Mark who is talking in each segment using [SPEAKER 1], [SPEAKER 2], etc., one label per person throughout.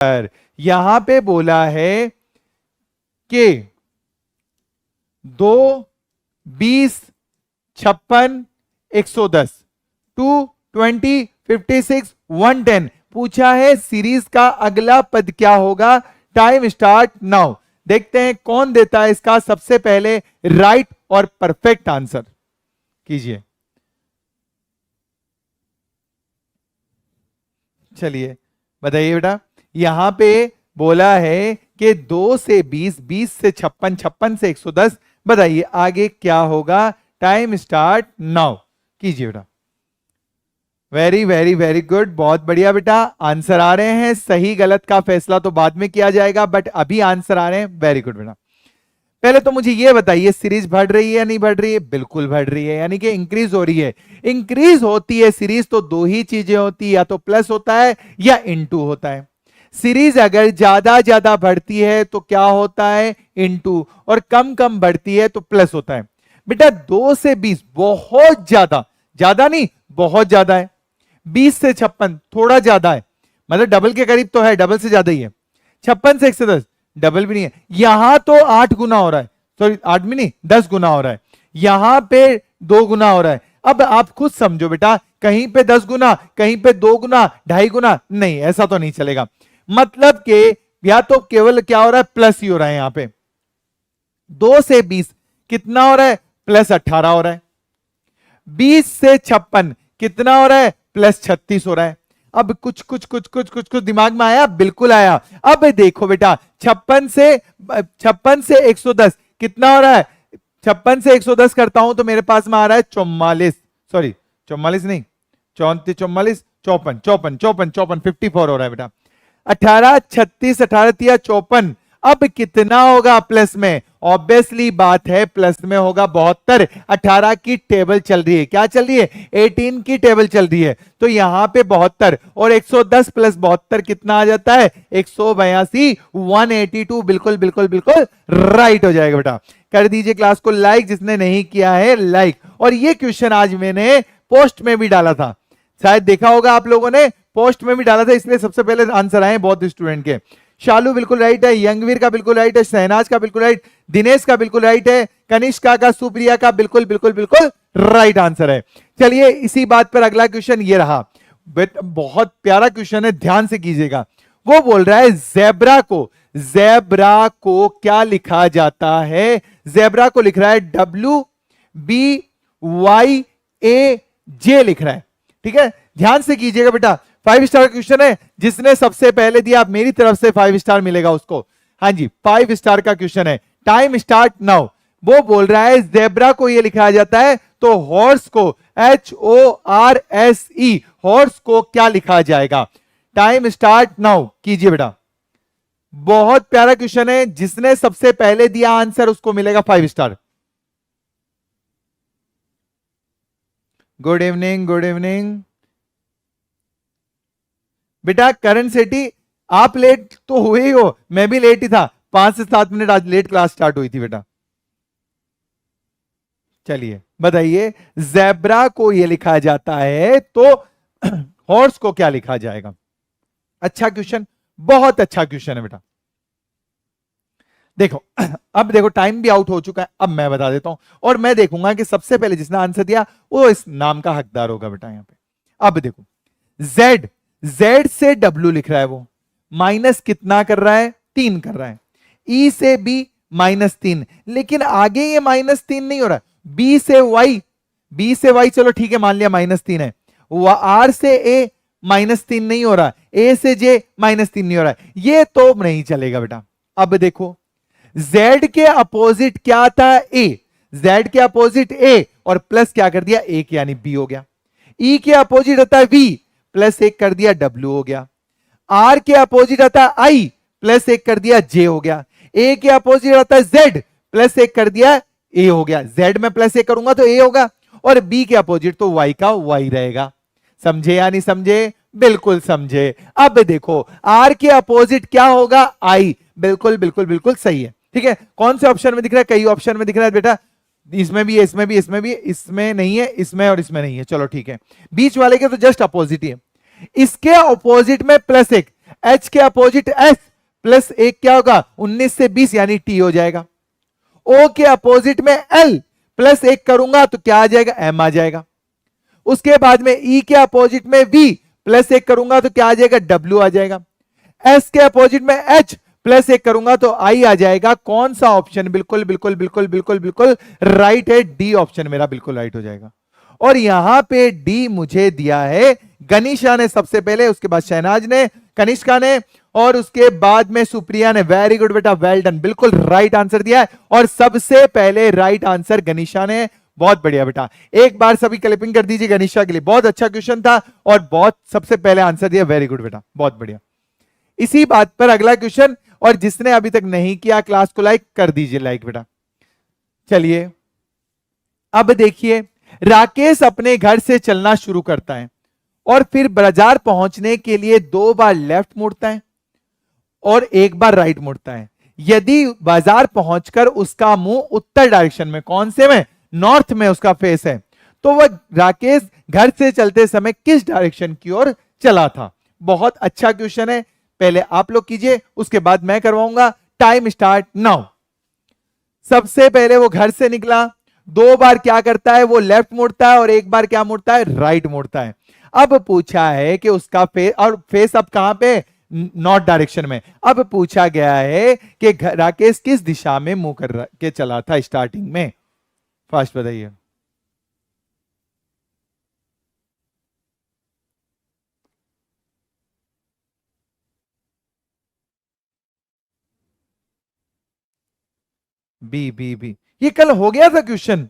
[SPEAKER 1] यहां पे बोला है कि 2, 20, 56, 110, 2, 20, 56, 110 पूछा है। सीरीज का अगला पद क्या होगा? Time start now. देखते हैं कौन देता है इसका सबसे पहले राइट और परफेक्ट आंसर। कीजिए, चलिए बताइए बेटा। यहां पे बोला है कि 2 से 20, 20 से 56, 56 से 110। बताइए आगे क्या होगा? Time start now. कीजिए बेटा। वेरी वेरी वेरी गुड, बहुत बढ़िया बेटा। आंसर आ रहे हैं। सही गलत का फैसला तो बाद में किया जाएगा, बट अभी आंसर आ रहे हैं। वेरी गुड बेटा। पहले तो मुझे यह बताइए, सीरीज बढ़ रही है या नहीं बढ़ रही है? बिल्कुल बढ़ रही है, यानी कि इंक्रीज हो रही है। इंक्रीज होती है सीरीज तो दो ही चीजें होती है, या तो प्लस होता है या इनटू होता है। सीरीज अगर ज्यादा ज्यादा बढ़ती है तो क्या होता है? इनटू। और कम कम बढ़ती है तो प्लस होता है। बेटा 2 से 20 बहुत ज्यादा, ज्यादा नहीं बहुत ज्यादा है। 20 से 56 थोड़ा ज्यादा है, मतलब डबल के करीब तो है, डबल से ज्यादा ही है। 56 से 110 डबल भी नहीं है। यहां तो 8 गुना हो रहा है, सॉरी 8 भी नहीं 10 गुना हो रहा है। यहां पे 2 गुना हो रहा है। अब आप खुद समझो बेटा, कहीं पे 10 गुना, कहीं पे 2 गुना, 2.5 गुना, नहीं ऐसा तो नहीं चलेगा। मतलब कि या तो केवल क्या हो रहा है? प्लस ही हो रहा है। यहां पे 2 से 20 कितना हो रहा है? प्लस 18 हो रहा है। 20 से 56 कितना हो रहा है? प्लस 36 हो रहा है। अब कुछ कुछ कुछ कुछ कुछ कुछ दिमाग में आया? बिल्कुल आया। अब देखो बेटा 56 से 110 कितना हो रहा है? 56 से 110 करता हूं तो मेरे पास में आ रहा है 44, सॉरी 44 नहीं, 34, 44, 54, 54, 54, 54, 54 हो रहा है बेटा। 18, 36, 18 तिया 54। अब कितना होगा प्लस में? ऑब्वियसली बात है प्लस में होगा 72। 18 की टेबल चल रही है, क्या चल रही है? 18 की टेबल चल रही है। तो यहां पे 72 और 110 प्लस 72 कितना आ जाता है? 182, 182। बिल्कुल बिल्कुल बिल्कुल राइट हो जाएगा बेटा। कर दीजिए क्लास को लाइक जिसने नहीं किया है लाइक। और ये क्वेश्चन आज मैंने पोस्ट में भी डाला था, शायद देखा होगा आप लोगों ने, पोस्ट में भी डाला था, इसलिए सबसे पहले आंसर आए बहुत स्टूडेंट के। शालू बिल्कुल राइट है, यंगवीर का बिल्कुल राइट है, शहनाज का बिल्कुल राइट, दिनेश का बिल्कुल राइट है, कनिष्का का, सुप्रिया का बिल्कुल बिल्कुल बिल्कुल राइट आंसर है। चलिए इसी बात पर अगला क्वेश्चन ये रहा। बहुत प्यारा क्वेश्चन है, ध्यान से कीजिएगा। वो बोल रहा है जेब्रा को क्या लिखा जाता है? जेब्रा को लिख रहा है WBYAJ लिख रहा है। ठीक है, ध्यान से कीजिएगा बेटा। 5 स्टार क्वेश्चन है, जिसने सबसे पहले दिया मेरी तरफ से 5 स्टार मिलेगा उसको। हाँ जी 5 स्टार का क्वेश्चन है। Time start now. वो बोल रहा है जेब्रा को ये लिखा जाता है तो हॉर्स को HORSE हॉर्स को क्या लिखा जाएगा? Time start now. कीजिए बेटा। बहुत प्यारा क्वेश्चन है, जिसने सबसे पहले दिया आंसर उसको मिलेगा 5 star. Good evening, good evening बेटा। करण सेठी आप लेट तो हुए ही हो, मैं भी लेट ही था, 5 से 7 मिनट आज लेट क्लास स्टार्ट हुई थी बेटा। चलिए बताइए, जेब्रा को यह लिखा जाता है तो हॉर्स को क्या लिखा जाएगा? अच्छा क्वेश्चन, बहुत अच्छा क्वेश्चन है बेटा। देखो अब देखो टाइम भी आउट हो चुका है, अब मैं बता देता हूं और मैं देखूंगा कि सबसे पहले जिसने आंसर दिया वो इस नाम का हकदार होगा बेटा। यहां पे अब देखो, जेड से डब्ल्यू लिख रहा है, वो माइनस कितना कर रहा है? 3 कर रहा है। ई से बी -3, लेकिन आगे ये -3 नहीं हो रहा। बी से वाई चलो ठीक है मान लिया -3 है। आर से ए -3 नहीं हो रहा, ए से जे -3 नहीं हो रहा, ये तो नहीं चलेगा बेटा। अब देखो z के अपोजिट क्या था? a। z के अपोजिट a और प्लस क्या कर दिया? 1 यानी b हो गया। e के अपोजिट होता है v, प्लस 1 कर दिया w हो गया। r के अपोजिट आता है i, प्लस 1 कर दिया j हो गया। a के अपोजिट आता है z, प्लस 1 कर दिया a हो गया। z में प्लस 1 करूंगा तो a होगा, और b के अपोजिट तो y का y रहेगा। समझे या नहीं समझे? बिल्कुल समझे। अब देखो r के अपोजिट क्या होगा? i। बिल्कुल बिल्कुल बिल्कुल सही है। ठीक है, कौन से ऑप्शन में दिख रहा है? कई ऑप्शन में दिख रहा है बेटा, इसमें भी है, इसमें भी, इसमें भी, इसमें नहीं है, इसमें और इसमें नहीं है। चलो ठीक है, बीच वाले के तो जस्ट अपोजिट ही है। इसके अपोजिट में +1, एच के अपोजिट एस प्लस एक क्या होगा 19 से 20 यानी टी हो जाएगा। ओ के अपोजिट में एल प्लस एक करूंगा तो क्या आ जाएगा एम आ जाएगा। उसके बाद में ई के अपोजिट में वी प्लस एक करूंगा तो क्या आ जाएगा डब्ल्यू आ जाएगा। एस के अपोजिट में एच प्लस एक करूंगा तो आई आ जाएगा। कौन सा ऑप्शन बिल्कुल बिल्कुल बिल्कुल बिल्कुल बिल्कुल राइट है, डी ऑप्शन मेरा बिल्कुल राइट हो जाएगा। और यहां पे डी मुझे दिया है गनीशा ने सबसे पहले, उसके बाद शहनाज ने, कनिष्का ने, और उसके बाद में सुप्रिया ने। वेरी गुड बेटा, वेल डन, बिल्कुल राइट आंसर दिया है। और सबसे पहले राइट आंसर गनीशा ने। बहुत बढ़िया बेटा, एक बार सभी क्लिपिंग कर दीजिए गनीशा के लिए। बहुत अच्छा क्वेश्चन था और बहुत सबसे पहले आंसर दिया। वेरी गुड बेटा, बहुत बढ़िया। इसी बात पर अगला क्वेश्चन, और जिसने अभी तक नहीं किया क्लास को लाइक कर दीजिए, लाइक बेटा। चलिए अब देखिए, राकेश अपने घर से चलना शुरू करता है और फिर बाजार पहुंचने के लिए 2 बार लेफ्ट मुड़ता है और 1 बार राइट मुड़ता है। यदि बाजार पहुंचकर उसका मुंह उत्तर डायरेक्शन में, कौन से में, नॉर्थ में उसका फेस है, तो वह राकेश घर से चलते समय किस डायरेक्शन की ओर चला था। बहुत अच्छा क्वेश्चन है, पहले आप लोग कीजिए उसके बाद मैं करवाऊंगा। Time start now. सबसे पहले वो घर से निकला, 2 बार क्या करता है, वो लेफ्ट मुड़ता है और 1 बार क्या मुड़ता है, राइट मुड़ता है। अब पूछा है कि उसका फेस, और फेस अब कहां पे, नॉर्थ डायरेक्शन में। अब पूछा गया है कि राकेश किस दिशा में मुंह कर के चला था स्टार्टिंग में। फास्ट बताइए। B B B. ये कल हो गया था क्वेश्चन,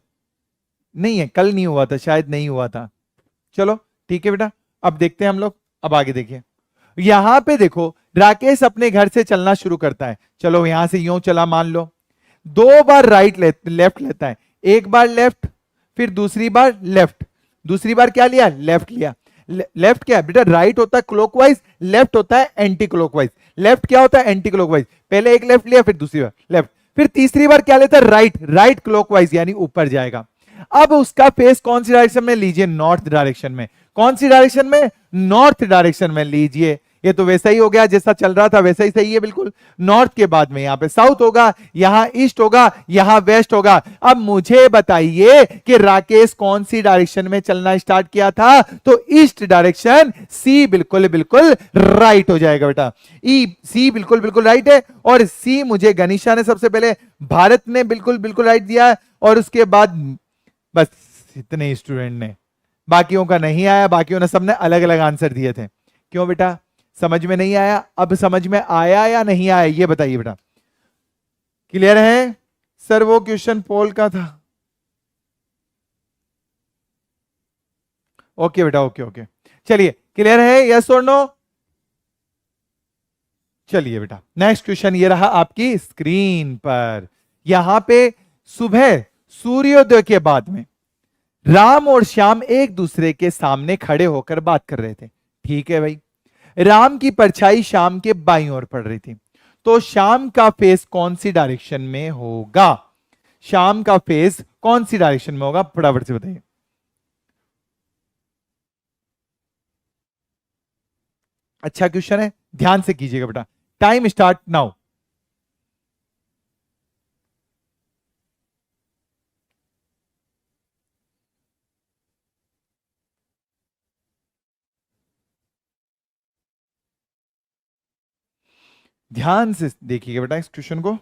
[SPEAKER 1] नहीं है, कल नहीं हुआ था, शायद नहीं हुआ था। चलो ठीक है बेटा, अब देखते हैं हम लोग। अब आगे देखिए, यहां पे देखो, राकेश अपने घर से चलना शुरू करता है। चलो यहां से यूं चला, मान लो 2 बार लेफ्ट लेता है, 1 बार लेफ्ट, फिर दूसरी बार लेफ्ट, दूसरी बार क्या लिया, लेफ्ट लिया। लेफ्ट क्या है बेटा, राइट होता है क्लॉकवाइज, लेफ्ट होता है एंटी क्लॉकवाइज। लेफ्ट क्या होता है, एंटी क्लॉकवाइज। पहले एक लेफ्ट लिया, फिर दूसरी बार लेफ्ट, फिर तीसरी बार क्या लेता है, राइट, राइट क्लॉकवाइज यानी ऊपर जाएगा। अब उसका फेस कौन सी डायरेक्शन में लीजिए, नॉर्थ डायरेक्शन में। कौन सी डायरेक्शन में, नॉर्थ डायरेक्शन में लीजिए। ये तो वैसा ही हो गया जैसा चल रहा था, वैसा ही सही है बिल्कुल। नॉर्थ के बाद में यहां पे साउथ होगा, यहां ईस्ट होगा, यहां वेस्ट होगा। अब मुझे बताइए कि राकेश कौन सी डायरेक्शन में चलना स्टार्ट किया था, तो ईस्ट डायरेक्शन। सी बिल्कुल बिल्कुल राइट हो जाएगा बेटा, ई सी बिल्कुल बिल्कुल राइट है। और सी मुझे गनीशा ने सबसे पहले, भारत ने बिल्कुल बिल्कुल राइट दिया, और उसके बाद बस इतने स्टूडेंट ने, बाकियों का नहीं आया, बाकियों ने सबने अलग अलग आंसर दिए थे। क्यों बेटा, समझ में नहीं आया? अब समझ में आया या नहीं आया ये बताइए बेटा। क्लियर है? सर वो क्वेश्चन पोल का था। ओके बेटा, ओके ओके, चलिए क्लियर है, यस और नो? चलिए बेटा, नेक्स्ट क्वेश्चन ये रहा आपकी स्क्रीन पर। यहां पे सुबह सूर्योदय के बाद में राम और श्याम एक दूसरे के सामने खड़े होकर बात कर रहे थे। ठीक है भाई, राम की परछाई श्याम के बाईं ओर पड़ रही थी, तो श्याम का फेस कौन सी डायरेक्शन में होगा? श्याम का फेस कौन सी डायरेक्शन में होगा, फटाफट से बताइए। अच्छा क्वेश्चन है, ध्यान से कीजिएगा बेटा। Time start now. ध्यान से देखिएगा बेटा इस क्वेश्चन को।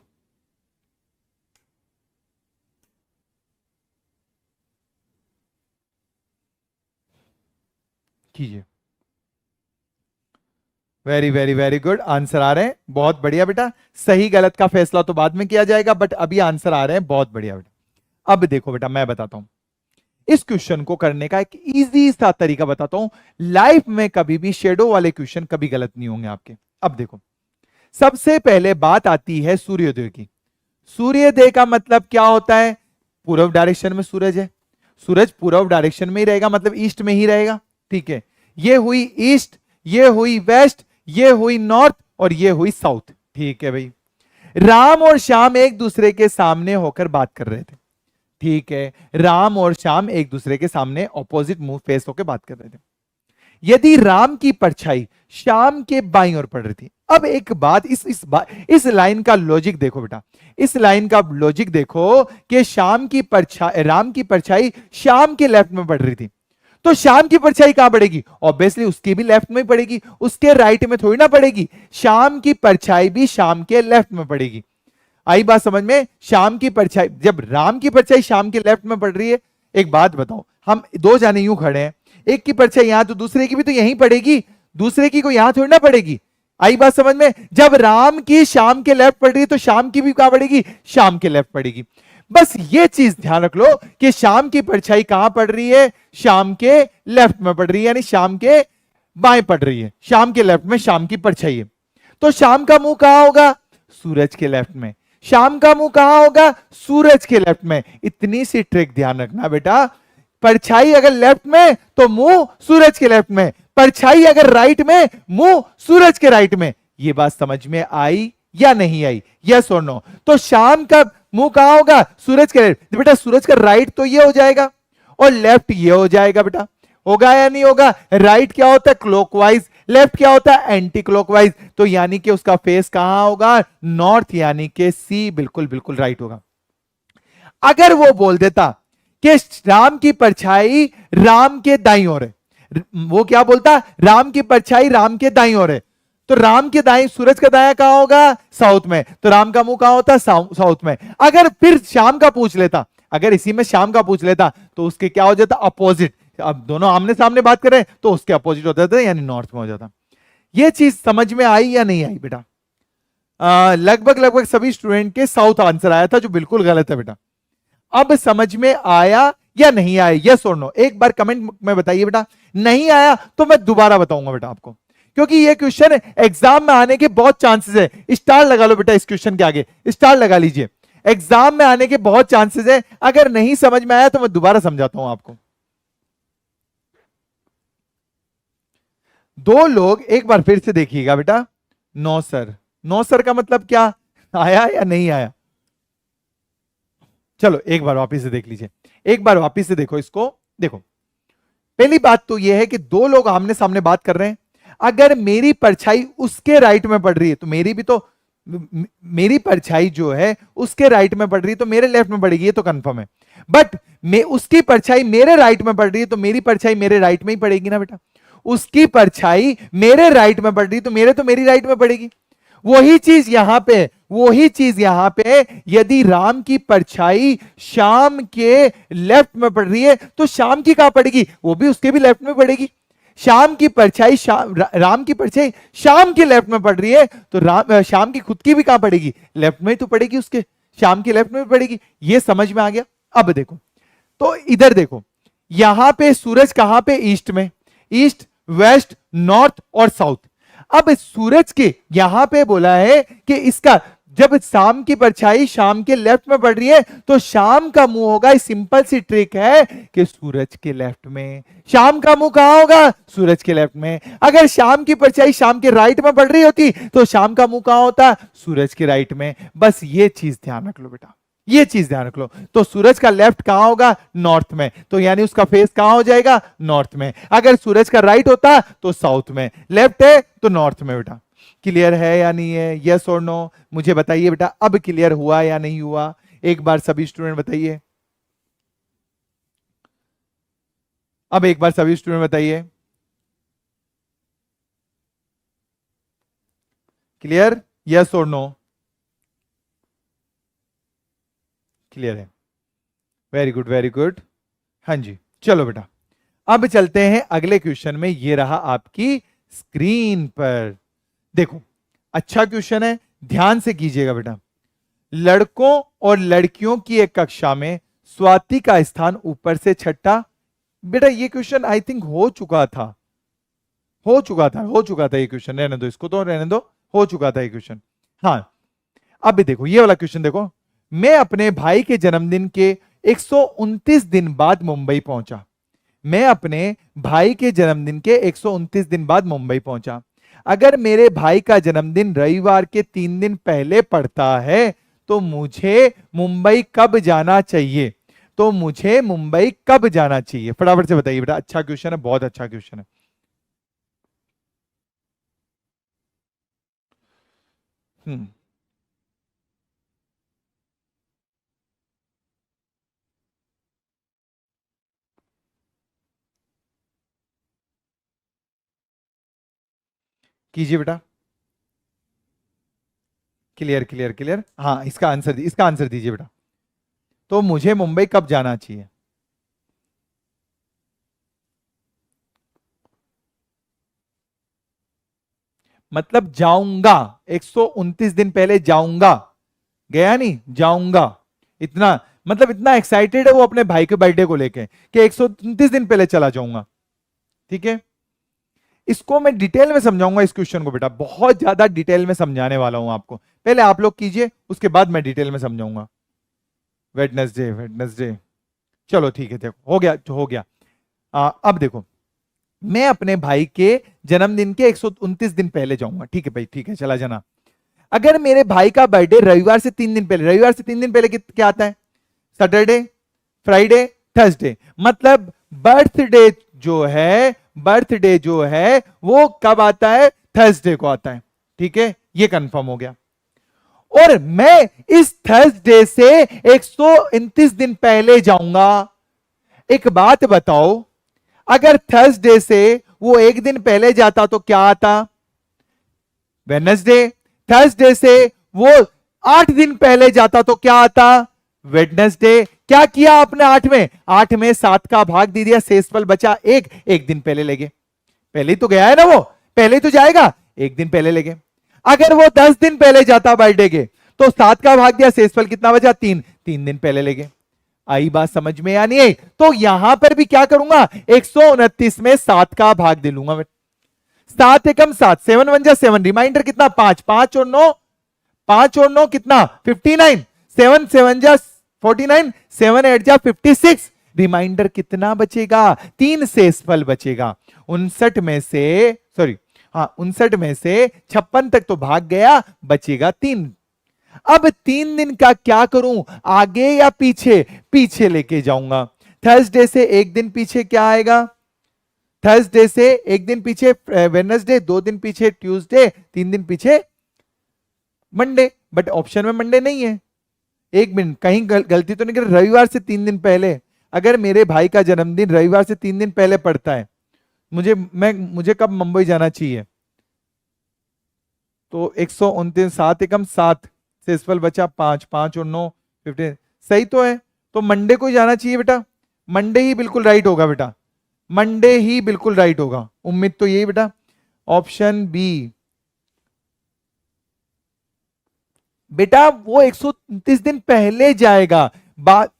[SPEAKER 1] कीजिए। Very very very good, answer आ रहे हैं, बहुत बढ़िया बेटा। सही गलत का फैसला तो बाद में किया जाएगा, बट अभी आंसर आ रहे हैं, बहुत बढ़िया बेटा। अब देखो बेटा, मैं बताता हूं इस क्वेश्चन को करने का एक इजी सा तरीका बताता हूं। लाइफ में कभी भी शेडो वाले क्वेश्चन कभी गलत नहीं होंगे आपके। अब देखो, सबसे पहले बात आती है सूर्योदय की। सूर्योदय का मतलब क्या होता है, पूर्व डायरेक्शन में सूरज है, सूरज पूर्व डायरेक्शन में ही रहेगा, मतलब ईस्ट में ही रहेगा। ठीक है, ये हुई ईस्ट, ये हुई वेस्ट, ये हुई नॉर्थ, और ये हुई साउथ। ठीक है भाई, राम और श्याम एक दूसरे के सामने होकर बात कर रहे थे। ठीक है, राम और श्याम एक दूसरे के सामने ऑपोजिट मुंह फेस होकर बात कर रहे थे। यदि राम की परछाई श्याम के बाईं ओर पड़ रही थी। अब एक बात, इस लाइन का लॉजिक देखो बेटा, इस लाइन का लॉजिक देखो कि राम की परछाई श्याम के लेफ्ट में पड़ रही थी, तो श्याम की परछाई कहां पड़ेगी? ऑब्वियसली उसकी भी लेफ्ट में पड़ेगी, उसके राइट में थोड़ी ना पड़ेगी। श्याम की परछाई भी श्याम के लेफ्ट में पड़ेगी। आई बात समझ में? श्याम की परछाई, जब राम की परछाई श्याम के लेफ्ट में पड़ रही है, एक बात बताओ, हम दो जाने यूं खड़े हैं, एक की परछाई यहां तो दूसरे की भी तो यहीं पड़ेगी, दूसरे की को यहां थोड़ी ना पड़ेगी। आई बात समझ में? जब राम की श्याम के लेफ्ट पड़ रही है तो श्याम की भी कहां पड़ेगी? श्याम के लेफ्ट पड़ेगी। बस ये चीज ध्यान रख लो कि श्याम की परछाई कहां पड़ रही है? श्याम के लेफ्ट में पड़ रही है, यानी श्याम के बाएं पड़ रही है, श्याम के लेफ्ट में श्याम की परछाई है। तो श्याम का मुंह कहां होगा? सूरज के लेफ्ट में। श्याम का मुंह कहां होगा? सूरज के लेफ्ट में। इतनी सी ट्रिक ध्यान रखना बेटा, परछाई अगर लेफ्ट में तो मुंह सूरज के लेफ्ट में, परछाई अगर राइट में मुंह सूरज के राइट में। ये बात समझ में आई या नहीं आई? यस और नो? तो शाम का मुंह कहां होगा? सूरज के लेफ्ट। बेटा सूरज का राइट तो ये हो जाएगा और लेफ्ट ये हो जाएगा बेटा, होगा या नहीं होगा? राइट क्या होता है? क्लॉकवाइज, लेफ्ट क्या होता है? Anti clockwise. तो यानी कि उसका फेस कहां होगा? नॉर्थ, यानी कि सी बिल्कुल बिल्कुल राइट होगा। अगर वो बोल देता कि राम की परछाई राम के दाईं ओर है, वो क्या बोलता? राम की परछाई राम के दाईं ओर है, तो राम के दाईं, सूरज का दाया कहां होगा? साउथ में, तो राम का मुंह कहां होता? साउथ में। अगर फिर शाम का पूछ लेता, अगर इसी में शाम का पूछ लेता तो उसके क्या हो जाता? अपोजिट। अब दोनों आमने सामने बात करें तो उसके अपोजिट हो जाता, यानी नॉर्थ में हो जाता। यह चीज समझ में आई या नहीं आई बेटा? लगभग लगभग सभी स्टूडेंट के साउथ आंसर आया था, जो बिल्कुल गलत है बेटा। अब समझ में आया या नहीं आया? यस और नो? एक बार कमेंट में बताइए बेटा। नहीं आया तो मैं दोबारा बताऊंगा बेटा आपको, क्योंकि ये क्वेश्चन एग्जाम में आने के बहुत चांसेस है। स्टार लगा लो बेटा, इस क्वेश्चन के आगे स्टार लगा लीजिए। एग्जाम में आने के बहुत चांसेस है। अगर नहीं समझ में आया तो मैं दोबारा समझाता हूं आपको। दो लोग, एक बार फिर से देखिएगा बेटा। नो सर, नो सर का मतलब क्या? आया या नहीं आया? चलो एक बार वापिस से देख लीजिए, एक बार वापिस से देखो इसको। देखो, पहली बात तो यह है कि दो लोग आमने सामने बात कर रहे हैं। अगर मेरी परछाई उसके राइट में पड़ रही है तो मेरी भी तो, मेरी परछाई जो है उसके राइट में पड़ रही है तो मेरे लेफ्ट में पड़ेगी, ये तो कंफर्म है। बट मैं, उसकी परछाई मेरे राइट में पड़ रही है तो मेरी परछाई मेरे राइट में ही पड़ेगी ना बेटा। उसकी परछाई मेरे राइट में पड़ रही तो मेरी राइट में पड़ेगी। वही चीज यहां पे, वही चीज यहां पे, यदि राम की परछाई शाम के लेफ्ट में पड़ रही है तो शाम की कहां पड़ेगी? वो भी उसके भी लेफ्ट में पड़ेगी। शाम की परछाई राम की परछाई शाम के लेफ्ट में पड़ रही है तो शाम की खुद की भी कहां पड़ेगी? लेफ्ट में ही तो पड़ेगी, उसके शाम की लेफ्ट में भी पड़ेगी। ये समझ में आ गया? अब देखो, तो इधर देखो, यहां पे सूरज कहां पे? ईस्ट में। ईस्ट, वेस्ट, नॉर्थ और साउथ। अब सूरज के यहां पे बोला है कि इसका, जब शाम की परछाई शाम के लेफ्ट में पड़ रही है तो शाम का मुंह होगा, सिंपल सी ट्रिक है कि सूरज के लेफ्ट में। शाम का मुंह कहां होगा? सूरज के लेफ्ट में। अगर शाम की परछाई शाम के राइट में पड़ रही होती तो शाम का मुंह कहां होता? सूरज के राइट में। बस ये चीज ध्यान रख लो बेटा, ये चीज ध्यान रख लो। तो सूरज का लेफ्ट कहां होगा? नॉर्थ में, तो यानी उसका फेस कहां हो जाएगा? नॉर्थ में। अगर सूरज का राइट होता तो साउथ में, लेफ्ट है तो नॉर्थ में बेटा। क्लियर है या नहीं है? यस और नो मुझे बताइए बेटा। अब क्लियर हुआ या नहीं हुआ? एक बार सभी स्टूडेंट बताइए। अब एक बार सभी स्टूडेंट बताइए। क्लियर? यस और नो? क्लियर है? Very good, very good. हाँ जी, चलो बेटा अब चलते हैं अगले क्वेश्चन में। ये रहा आपकी स्क्रीन पर, देखो अच्छा क्वेश्चन है, ध्यान से कीजिएगा बेटा। लड़कों और लड़कियों की एक कक्षा में स्वाति का स्थान ऊपर से छठा। बेटा ये क्वेश्चन आई थिंक हो चुका था ये क्वेश्चन, रहने दो इसको, तो रहने दो, हो चुका था ये क्वेश्चन। हाँ, अब भी देखो ये वाला क्वेश्चन देखो। मैं अपने भाई के जन्मदिन के 129 दिन बाद मुंबई पहुंचा। मैं अपने भाई के जन्मदिन के 129 दिन बाद मुंबई पहुंचा। अगर मेरे भाई का जन्मदिन रविवार के 3 दिन पहले पड़ता है तो मुझे मुंबई कब जाना चाहिए? तो मुझे मुंबई कब जाना चाहिए? फटाफट से बताइए बेटा। अच्छा क्वेश्चन है, बहुत अच्छा क्वेश्चन है। हम्म, कीजिए बेटा। क्लियर क्लियर क्लियर, हाँ इसका आंसर दीजिए बेटा। तो मुझे मुंबई कब जाना चाहिए? मतलब जाऊंगा, 129 दिन पहले जाऊंगा, गया नहीं, जाऊंगा। इतना मतलब इतना एक्साइटेड है वो अपने भाई के बर्थडे को लेके कि 129 दिन पहले चला जाऊंगा। ठीक है, इसको मैं डिटेल में समझाऊंगा इस क्वेश्चन को बेटा, बहुत ज्यादा डिटेल में समझाने वाला हूं आपको। पहले आप लोग कीजिए, उसके बाद मैं डिटेल में समझाऊंगा। वेडनेसडे वेडनेसडे, चलो ठीक है, देखो हो गया तो हो गया। अब देखो, मैं अपने भाई के जन्मदिन के 129 दिन पहले जाऊंगा। ठीक है भाई, ठीक है, चला जाना। अगर मेरे भाई का बर्थडे रविवार से 3 दिन पहले, रविवार से 3 दिन पहले क्या आता है? Saturday, Friday, Thursday. मतलब बर्थडे जो है, बर्थडे जो है वो कब आता है? थर्सडे को आता है। ठीक है, ये कंफर्म हो गया। और मैं इस थर्सडे से 129 दिन पहले जाऊंगा। एक बात बताओ, अगर थर्सडे से वो एक दिन पहले जाता तो क्या आता? वेडनेसडे। थर्सडे से वो 8 दिन पहले जाता तो क्या आता? वेडनेसडे। क्या किया आपने? 8 में 7 का भाग दे दिया, शेषफल बचा एक दिन पहले लेगे। पहले ही तो गया है ना वो, पहले ही तो जाएगा, एक दिन पहले लेगे। अगर वो 10 दिन पहले जाता बर्थडे के, तो 7 का भाग दिया, शेषफल कितना बचा? 3 दिन पहले लेगे। आई बात समझ में या नहीं आई? तो यहां पर भी क्या करूंगा? 129 में 7 का भाग दे लूंगा। 7 एकम 7, 7 वन जा 7, रिमाइंडर कितना? 5, 5 और 9, 5 और 9 कितना? 59, 7 7 जा 49, 7 8 जा 56, रिमाइंडर कितना बचेगा? 3 शेषफल बचेगा। 59 में से, सॉरी, हाँ 59 में से 56 तक तो भाग गया, बचेगा 3। अब 3 दिन का क्या करूं? आगे या पीछे? पीछे लेके जाऊंगा। थर्सडे से एक दिन पीछे क्या आएगा? थर्सडे से एक दिन पीछे वेडनेसडे, 2 दिन पीछे ट्यूसडे, 3 दिन पीछे मंडे। बट ऑप्शन में मंडे नहीं है। एक मिनट, कहीं गलती तो नहीं कर? रविवार से 3 दिन पहले, अगर मेरे भाई का जन्मदिन रविवार से 3 दिन पहले पड़ता है, मुझे कब मुंबई जाना चाहिए? तो 129, 7 एकम 7, शेषफल बचा 5, 5 और 9 15, सही तो है। तो मंडे को ही जाना चाहिए बेटा, मंडे ही बिल्कुल राइट होगा बेटा, मंडे ही बिल्कुल राइट होगा। उम्मीद तो यही बेटा, ऑप्शन बी। बेटा वो 129 दिन पहले जाएगा। बात,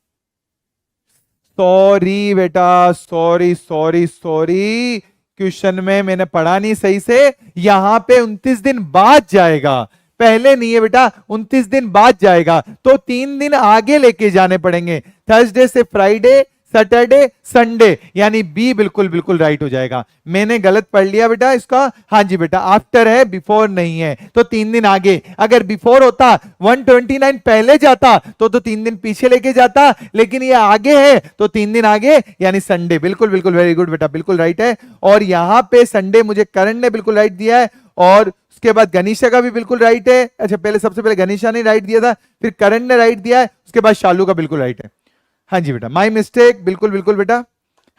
[SPEAKER 1] सॉरी बेटा, सॉरी सॉरी सॉरी, क्वेश्चन में मैंने पढ़ा नहीं सही से। यहां पे 29 दिन बाद जाएगा, पहले नहीं है बेटा, 29 दिन बाद जाएगा। तो 3 दिन आगे लेके जाने पड़ेंगे, थर्सडे से फ्राइडे, सैटरडे, संडे, यानी बी बिल्कुल बिल्कुल राइट हो जाएगा। मैंने गलत पढ़ लिया बेटा इसका। हाँ जी बेटा, आफ्टर है, बिफोर नहीं है, तो 3 दिन आगे। अगर बिफोर होता, 129 पहले जाता तो 3 दिन पीछे लेके जाता, लेकिन ये आगे है तो 3 दिन आगे, यानी संडे। बिल्कुल बिल्कुल, वेरी गुड बेटा, बिल्कुल राइट है। और यहां पे संडे मुझे करण ने बिल्कुल राइट दिया है, और उसके बाद गनीशा का भी बिल्कुल राइट है। अच्छा, पहले सबसे पहले गनीशा ने राइट दिया था, फिर करण ने राइट दिया है, उसके बाद शालू का बिल्कुल राइट है। हाँ जी बेटा, माई मिस्टेक, बिल्कुल बिल्कुल बेटा।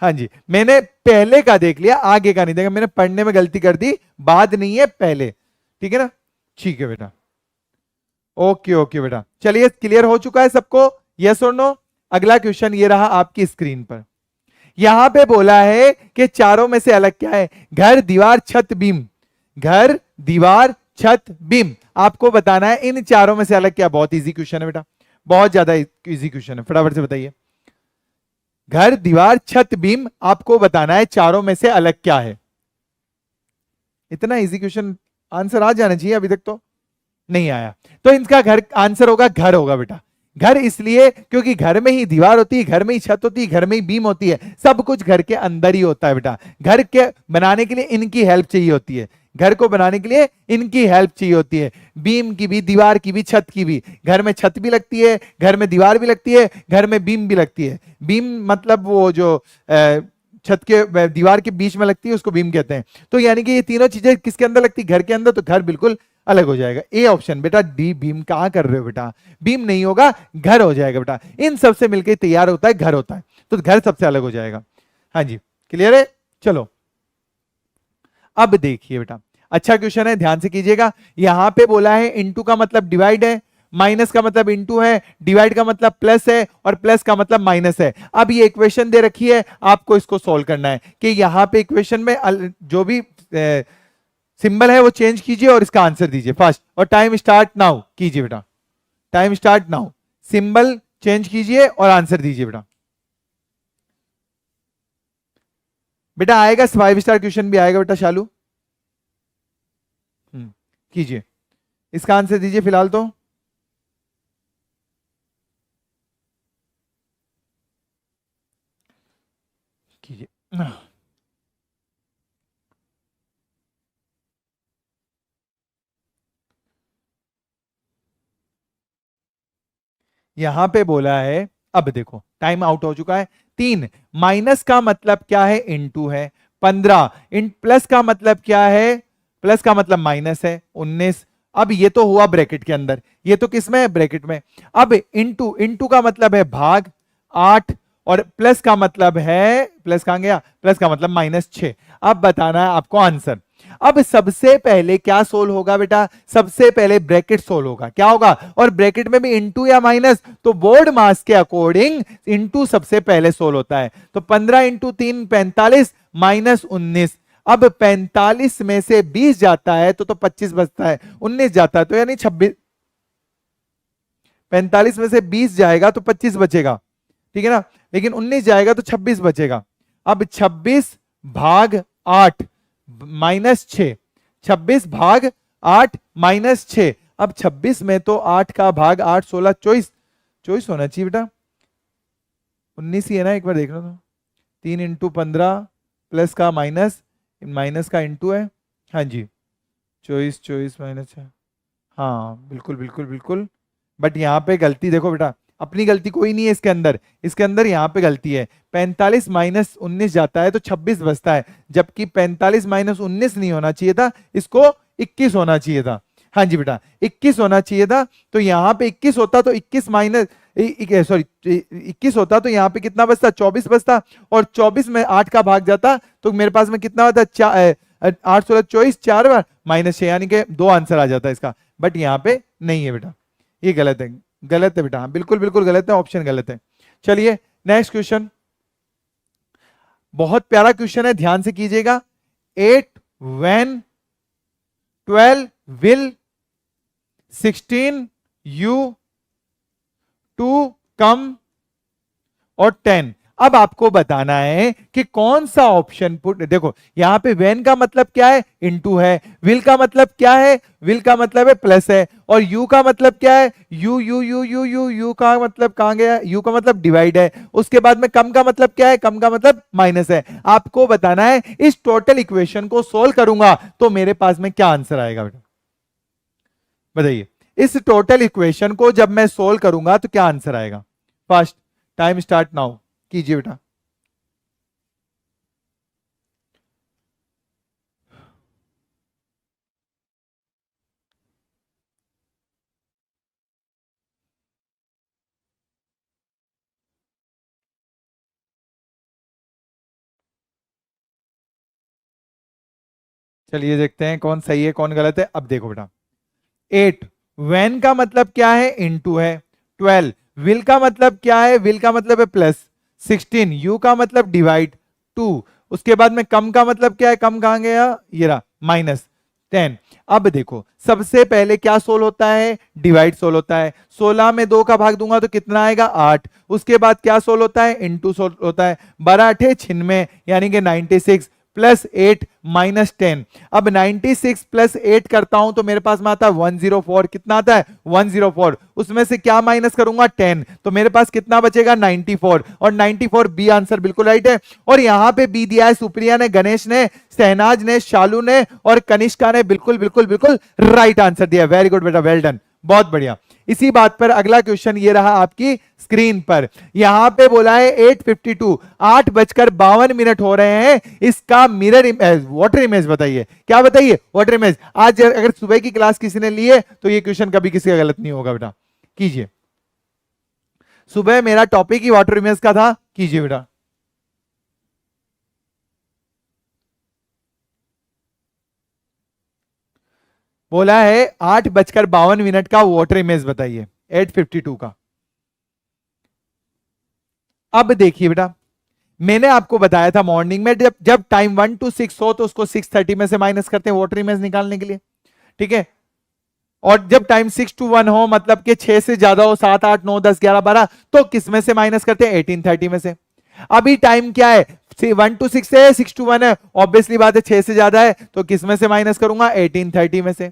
[SPEAKER 1] हाँ जी, मैंने पहले का देख लिया, आगे का नहीं देखा, मैंने पढ़ने में गलती कर दी, बाद नहीं है, पहले। ठीक है ना? ठीक है बेटा, ओके ओके बेटा, चलिए क्लियर हो चुका है सबको, यस और नो? अगला क्वेश्चन ये रहा आपकी स्क्रीन पर। यहां पे बोला है कि चारों में से अलग क्या है? घर, दीवार, छत, बीम। घर, दीवार, छत, बीम, आपको बताना है इन चारों में से अलग क्या। बहुत इजी क्वेश्चन है बेटा, बहुत ज्यादा इजी क्वेश्चन है, फटाफट से बताइए। घर, दीवार, छत, बीम, आपको बताना है चारों में से अलग क्या है। इतना इजी क्वेश्चन, आंसर आ जाना चाहिए, अभी तक तो नहीं आया। तो इनका घर, आंसर होगा घर होगा बेटा। घर इसलिए क्योंकि घर में ही दीवार होती है, घर में ही छत होती है, घर में ही बीम होती है, सब कुछ घर के अंदर ही होता है बेटा। घर के बनाने के लिए इनकी हेल्प चाहिए होती है, घर को बनाने के लिए इनकी हेल्प चाहिए होती है, बीम की भी, दीवार की भी, छत की भी। घर में छत भी लगती है, घर में दीवार भी लगती है, घर में बीम भी लगती है। बीम मतलब वो जो छत के दीवार के बीच में लगती है, उसको बीम कहते हैं। तो यानी कि ये तीनों चीजें किसके अंदर लगती है? घर के अंदर। तो घर बिल्कुल अलग हो जाएगा। ए ऑप्शन बेटा डी भीम। कहां कर रहे हो बेटा, भीम नहीं होगा, घर हो जाएगा बेटा। इन सबसे मिलकर तैयार होता है घर होता है, तो घर सबसे अलग हो जाएगा। हाँ जी क्लियर है। चलो अब देखिए बेटा, अच्छा क्वेश्चन है, ध्यान से कीजिएगा। यहां पे बोला है इनटू का मतलब डिवाइड है, माइनस का मतलब इनटू है, डिवाइड का मतलब प्लस है, और प्लस का मतलब माइनस है। अब ये इक्वेशन दे रखी है, आपको इसको सॉल्व करना है कि यहां पे इक्वेशन में जो भी सिंबल है वो चेंज कीजिए और इसका आंसर दीजिए फास्ट। और टाइम स्टार्ट नाउ कीजिए बेटा, time start now. Symbol change कीजिए और आंसर दीजिए बेटा। बेटा आएगा 5 स्टार क्वेश्चन भी आएगा बेटा शालू। कीजिए, इसका आंसर दीजिए फिलहाल तो। कीजिए, यहां पे बोला है, अब देखो टाइम आउट हो चुका है। 3 माइनस का मतलब क्या है, इनटू है। 15 इन प्लस का मतलब क्या है, प्लस का मतलब माइनस है 19। अब ये तो हुआ ब्रैकेट के अंदर, ये तो किस में है, ब्रैकेट में। अब इनटू, इनटू का मतलब है भाग 8, और प्लस का मतलब है, प्लस कहां गया, प्लस का मतलब -6। अब बताना है आपको आंसर। अब सबसे पहले क्या सोल्व होगा बेटा, सबसे पहले ब्रैकेट सोल्व होगा, क्या होगा, और ब्रैकेट में भी इनटू या माइनस, तो बोर्ड मास के अकॉर्डिंग इनटू सबसे पहले सोल्व होता है। तो 15 इंटू 3 45 -19। अब 45 में से 20 जाता है तो 25 बचता है, 19 जाता है तो यानी 26। 45 में से 20 जाएगा तो 25 बचेगा, ठीक है ना, लेकिन 19 जाएगा तो 26 बचेगा। अब 26 भाग 8 -6, 26 भाग 8 -6। अब 26 में तो 8 का भाग 8 16 24, 24 होना चाहिए बेटा, 19 ही है ना, एक बार देख लो तो। 3 इंटू 15 प्लस का माइनस, माइनस का इंटू है, हाँ जी 24, 24 माइनस है, हाँ बिल्कुल बिल्कुल बिल्कुल। बट यहाँ पे गलती देखो बेटा, अपनी गलती कोई नहीं है इसके अंदर, इसके अंदर यहाँ पे गलती है। 45 -19 जाता है तो 26 बचता है, जबकि 45 -19 नहीं होना चाहिए था, इसको 21 होना चाहिए था। हाँ जी बेटा 21 होना चाहिए था, तो यहाँ पे 21 होता तो 21 माइनस सॉरी 21 होता तो यहाँ पे कितना बचता, 24 बचता, और 24 में 8 का भाग जाता तो मेरे पास में कितना होता, 8 16 24, 4 बार -6, यानी कि 2 आंसर आ जाता है इसका। बट यहाँ पे नहीं है बेटा, ये गलत है, गलत है बेटा, बिल्कुल बिल्कुल गलत है, ऑप्शन गलत है। चलिए नेक्स्ट क्वेश्चन, बहुत प्यारा क्वेश्चन है, ध्यान से कीजिएगा। 8 when 12 will 16 you 2 come और 10। अब आपको बताना है कि कौन सा ऑप्शन पुट, देखो यहां पे वेन का मतलब क्या है, इनटू है, विल का मतलब क्या है, विल का मतलब है प्लस है, और यू का मतलब क्या है, you you you you you you का मतलब कहां गया, यू का मतलब डिवाइड है। उसके बाद में कम का मतलब क्या है, कम का मतलब माइनस है। आपको बताना है इस टोटल इक्वेशन को सोल्व करूंगा तो मेरे पास में क्या आंसर आएगा बेटा, बताइए। इस टोटल इक्वेशन को जब मैं सोल्व करूंगा तो क्या आंसर आएगा, फर्स्ट टाइम स्टार्ट नाउ कीजिए बेटा। चलिए देखते हैं कौन सही है कौन गलत है। अब देखो बेटा, 8 वेन का मतलब क्या है, इनटू है। 12 विल का मतलब क्या है, विल का मतलब है प्लस। 16 यू का मतलब डिवाइड 2। उसके बाद में कम का मतलब क्या है, कम कहां गया, ये रहा -10। अब देखो सबसे पहले क्या सोल्व होता है, डिवाइड सोल्व होता है। 16 में 2 का भाग दूंगा तो कितना आएगा, 8। उसके बाद क्या सोल्व होता है, इनटू सोल्व होता है। 12 8 96, यानी कि 96 +8 -10। अब 96 +8 करता हूं तो मेरे पास में आता है 104। कितना आता है, 104। उसमें से क्या माइनस करूंगा, 10, तो मेरे पास कितना बचेगा, 94। और 94 बी आंसर बिल्कुल राइट है। और यहां पे बी दिया है सुप्रिया ने, गणेश ने, शहनाज ने, शालू ने और कनिष्का ने बिल्कुल बिल्कुल बिल्कुल राइट आंसर दिया। वेरी गुड बेटा, वेल डन, बहुत बढ़िया। इसी बात पर अगला क्वेश्चन ये रहा आपकी स्क्रीन पर। यहां पे बोला है 8:52, 8:52 हो रहे हैं। इसका मिरर इमेज, वाटर इमेज बताइए। क्या बताइए? Water image. आज अगर सुबह की क्लास किसी ने ली है तो ये क्वेश्चन कभी किसी का गलत नहीं होगा बेटा। कीजिए, सुबह मेरा टॉपिक ही वाटर इमेज का था, कीजिए बेटा। बोला है 8:52 का वाटर इमेज बताइए, 8:52 का। अब देखिए बेटा, मैंने आपको बताया था मॉर्निंग में, जब जब टाइम 1 to 6 हो तो उसको 6:30 में से माइनस करते हैं वाटर इमेज निकालने के लिए, ठीक है। और जब टाइम 6 to 1 हो, मतलब कि 6 से ज्यादा हो, 7, 8, 9, 10, 11, 12, तो किस में से माइनस करते हैं? 18:30 में से। अभी टाइम क्या है? 1 to 6 है, 6 to 1 है, ऑब्वियसली बात है 6 से ज्यादा है, तो किस में से माइनस करूंगा? 18:30 में से।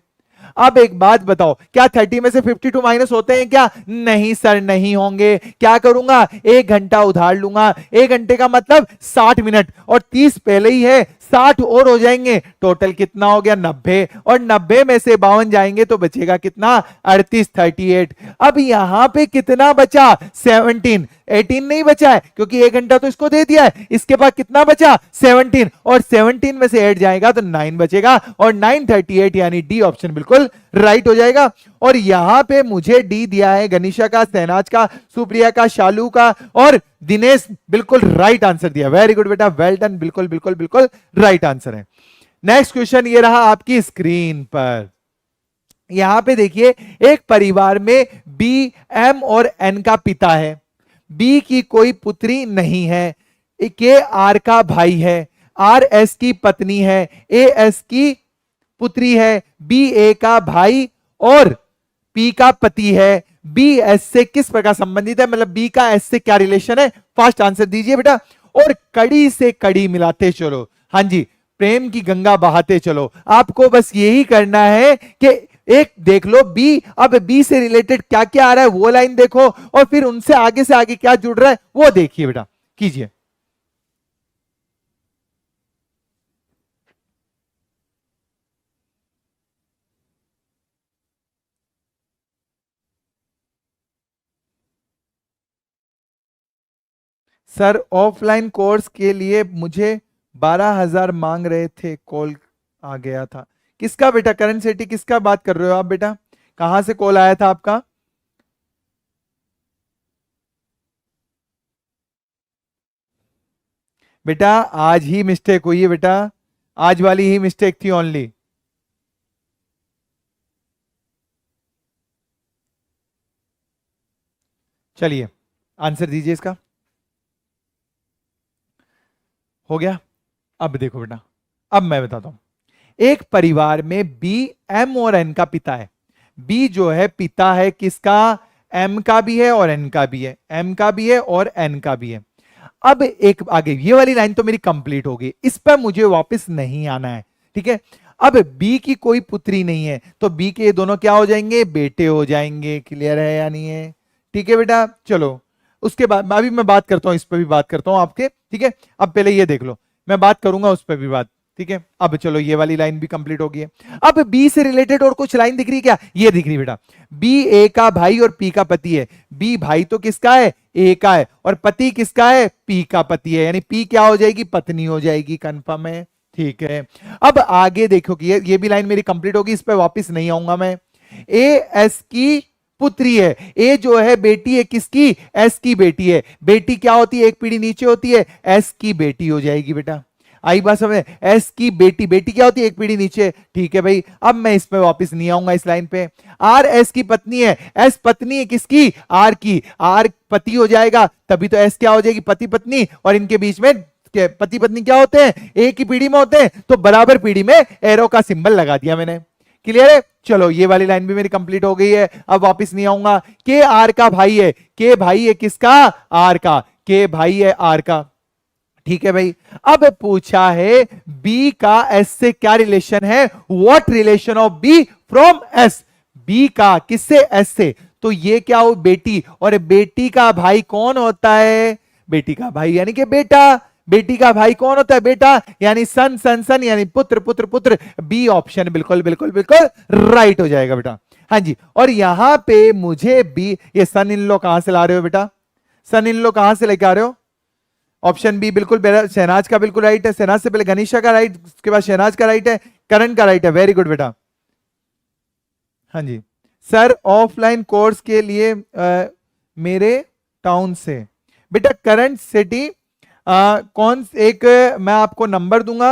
[SPEAKER 1] अब एक बात बताओ, क्या 30 में से 52 माइनस होते हैं क्या? नहीं सर, नहीं होंगे। क्या करूंगा? 1 घंटा उधार लूंगा। 1 घंटे का मतलब 60 मिनट, और 30 पहले ही है, 60 और हो जाएंगे। टोटल कितना हो गया? 90। और 90 में से 52 जाएंगे तो बचेगा कितना? 38, 38। अब यहां पे कितना बचा? 17। 18 नहीं बचा है, क्योंकि 1 घंटा तो इसको दे दिया है। इसके बाद कितना बचा? 17। और 17 में से 8 जाएगा तो 9 बचेगा, और 9 38, यानी डी ऑप्शन बिल्कुल राइट हो जाएगा। और यहां पे मुझे डी दिया है गनीशा का, सहनाज का, सुप्रिया का, शालू का, और दिनेश बिल्कुल राइट आंसर दिया। वेरी गुड बेटा, वेल डन, बिल्कुल बिल्कुल बिल्कुल राइट आंसर है। नेक्स्ट क्वेश्चन ये रहा आपकी स्क्रीन पर। यहां पे देखिए, एक परिवार में बी, एम और एन का पिता है। बी की कोई पुत्री नहीं है। के आर का भाई है। आर एस की पत्नी है। ए एस की पुत्री है। बी ए का भाई और पी का पति है। बी एस से किस प्रकार संबंधित है? मतलब बी का एस से क्या रिलेशन है? फास्ट आंसर दीजिए बेटा। और कड़ी से कड़ी मिलाते चलो। हाँ जी, प्रेम की गंगा बहाते चलो। आपको बस यही करना है कि एक देख लो बी, अब बी से रिलेटेड क्या क्या आ रहा है वो लाइन देखो, और फिर उनसे आगे से आगे क्या जुड़ रहा है वो देखिए बेटा। कीजिए। सर ऑफलाइन कोर्स के लिए मुझे 12,000 मांग रहे थे, कॉल आ गया था। किसका बेटा? करण सेठी, किसका बात कर रहे हो आप बेटा? कहां से कॉल आया था आपका? बेटा आज ही मिस्टेक हुई है बेटा, आज वाली ही मिस्टेक थी ओनली। चलिए आंसर दीजिए इसका। हो गया। अब देखो बेटा, अब मैं बताता हूं। एक परिवार में बी, एम और एन का पिता है। बी जो है पिता है किसका? एम का भी है और एन का भी है। एम का भी है और एन का भी है। अब एक आगे ये वाली लाइन तो मेरी कंप्लीट होगी, इस पर मुझे वापस नहीं आना है, ठीक है। अब बी की कोई पुत्री नहीं है, तो बी के ये दोनों क्या हो जाएंगे? बेटे हो जाएंगे। क्लियर है या नहीं है? ठीक है बेटा, चलो उसके बाद अभी मैं बात करता हूं, इस पर भी बात करता हूं आपके, ठीक है। अब पहले ये देख लो, मैं बात करूंगा उस पर भी बात, ठीक है। अब चलो ये वाली लाइन भी कंप्लीट हो गई है। अब बी से रिलेटेड और कुछ लाइन दिख रही क्या? ये दिख रही बेटा। बी ए का भाई और पी का पति है। बी भाई तो किसका है? ए का है। और पति किसका है? पी का पति है, यानी पी क्या हो जाएगी? पत्नी हो जाएगी। कंफर्म है? ठीक है। अब आगे देखो कि ये भी लाइन मेरी कंप्लीट होगी, इस पर वापस नहीं आऊंगा मैं। ए एस की पुत्री है। ए जो है बेटी है किसकी? एस की बेटी है। बेटी क्या होती है? एक पीढ़ी नीचे होती है, एस की बेटी हो जाएगी बेटा। आई बात समझ? एस की बेटी, बेटी क्या होती है? एक पीढ़ी नीचे। ठीक है भाई, अब मैं इस पे वापस नहीं आऊंगा इस लाइन पे। आर एस की पत्नी है। एस पत्नी है किसकी? आर की। आर पति हो जाएगा, तभी तो एस क्या हो जाएगी? पति पत्नी। और इनके बीच में पति पत्नी क्या होते हैं? एक ही पीढ़ी में होते हैं, तो बराबर पीढ़ी में एरो का सिंबल लगा दिया मैंने। क्लियर है? चलो ये वाली लाइन भी मेरी कंप्लीट हो गई है, अब वापस नहीं आऊंगा। के आर का भाई है। के भाई है किसका? आर का। के भाई है आर का। ठीक है भाई। अब पूछा है बी का एस से क्या रिलेशन है? What relation of B from S? B का किससे? एस से। तो ये क्या हो? बेटी। और बेटी का भाई कौन होता है? बेटी का भाई यानी कि बेटा। बेटी का भाई कौन होता है? बेटा, यानी सन सन सन, यानी पुत्र पुत्र पुत्र। बी ऑप्शन बिल्कुल बिल्कुल बिल्कुल राइट हो जाएगा बेटा। हाँ जी, और यहां पे मुझे भी, ये सन इन लॉ कहां से ला रहे हो बेटा? सन इन लॉ कहां से लेके आ रहे हो? ऑप्शन बी बिल्कुल शहनाज का बिल्कुल राइट है। शहनाज से पहले गनीशा का राइट, उसके बाद शहनाज का राइट है, करण का राइट है। वेरी गुड बेटा। हाँ जी सर, ऑफलाइन कोर्स के लिए मेरे टाउन से बेटा करंट सिटी कौन एक, मैं आपको नंबर दूंगा,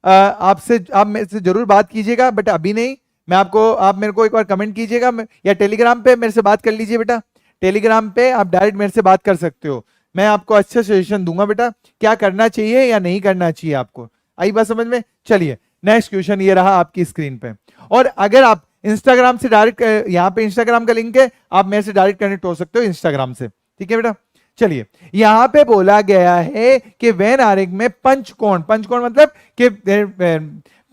[SPEAKER 1] आपसे, आप मेरे से जरूर बात कीजिएगा बट अभी नहीं। मैं आपको, आप मेरे को एक बार कमेंट कीजिएगा या टेलीग्राम पे मेरे से बात कर लीजिए बेटा। टेलीग्राम पे आप डायरेक्ट मेरे से बात कर सकते हो। मैं आपको अच्छा सजेशन दूंगा बेटा, क्या करना चाहिए या नहीं करना चाहिए आपको। आई बात समझ में? चलिए नेक्स्ट क्वेश्चन ये रहा आपकी स्क्रीन पे। और अगर आप इंस्टाग्राम से डायरेक्ट, यहाँ पे इंस्टाग्राम का लिंक है, आप मेरे से डायरेक्ट कनेक्ट हो सकते हो इंस्टाग्राम से, ठीक है बेटा। चलिए यहां पे बोला गया है कि वेन आरेख में पंचकोण, पंचकोण मतलब कि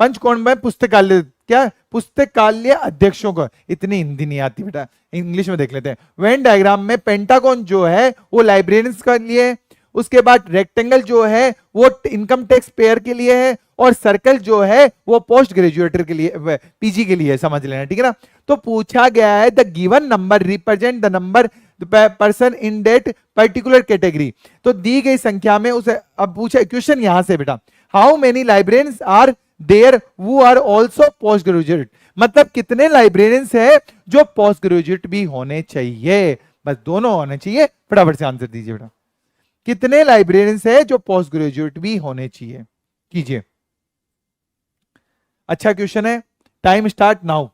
[SPEAKER 1] पंचकोण में पुस्तकालय, क्या पुस्तकालय अध्यक्षों को, इतनी हिंदी नहीं आती बेटा, इंग्लिश में देख लेते हैं। वेन डायग्राम में पेंटागन जो है वो लाइब्रेरियंस के लिए है, उसके बाद रेक्टेंगल जो है वो इनकम टैक्स पेयर के लिए है, और सर्कल जो है वो पोस्ट ग्रेजुएटर के लिए, पीजी के लिए है, समझ लेना, ठीक है ना। तो पूछा गया है the given number represent the number person in that particular category. तो दी गई संख्या में उसे, अब पूछा क्वेश्चन यहां से बेटा, how many librarians are there who are also post graduate, मतलब कितने लाइब्रेरियंस है जो पोस्ट ग्रेजुएट भी होने चाहिए, बस दोनों होने चाहिए। फटाफट से आंसर दीजिए बेटा, कितने लाइब्रेरियंस है जो पोस्ट ग्रेजुएट भी होने चाहिए, कीजिए। अच्छा क्वेश्चन है, टाइम स्टार्ट नाउ।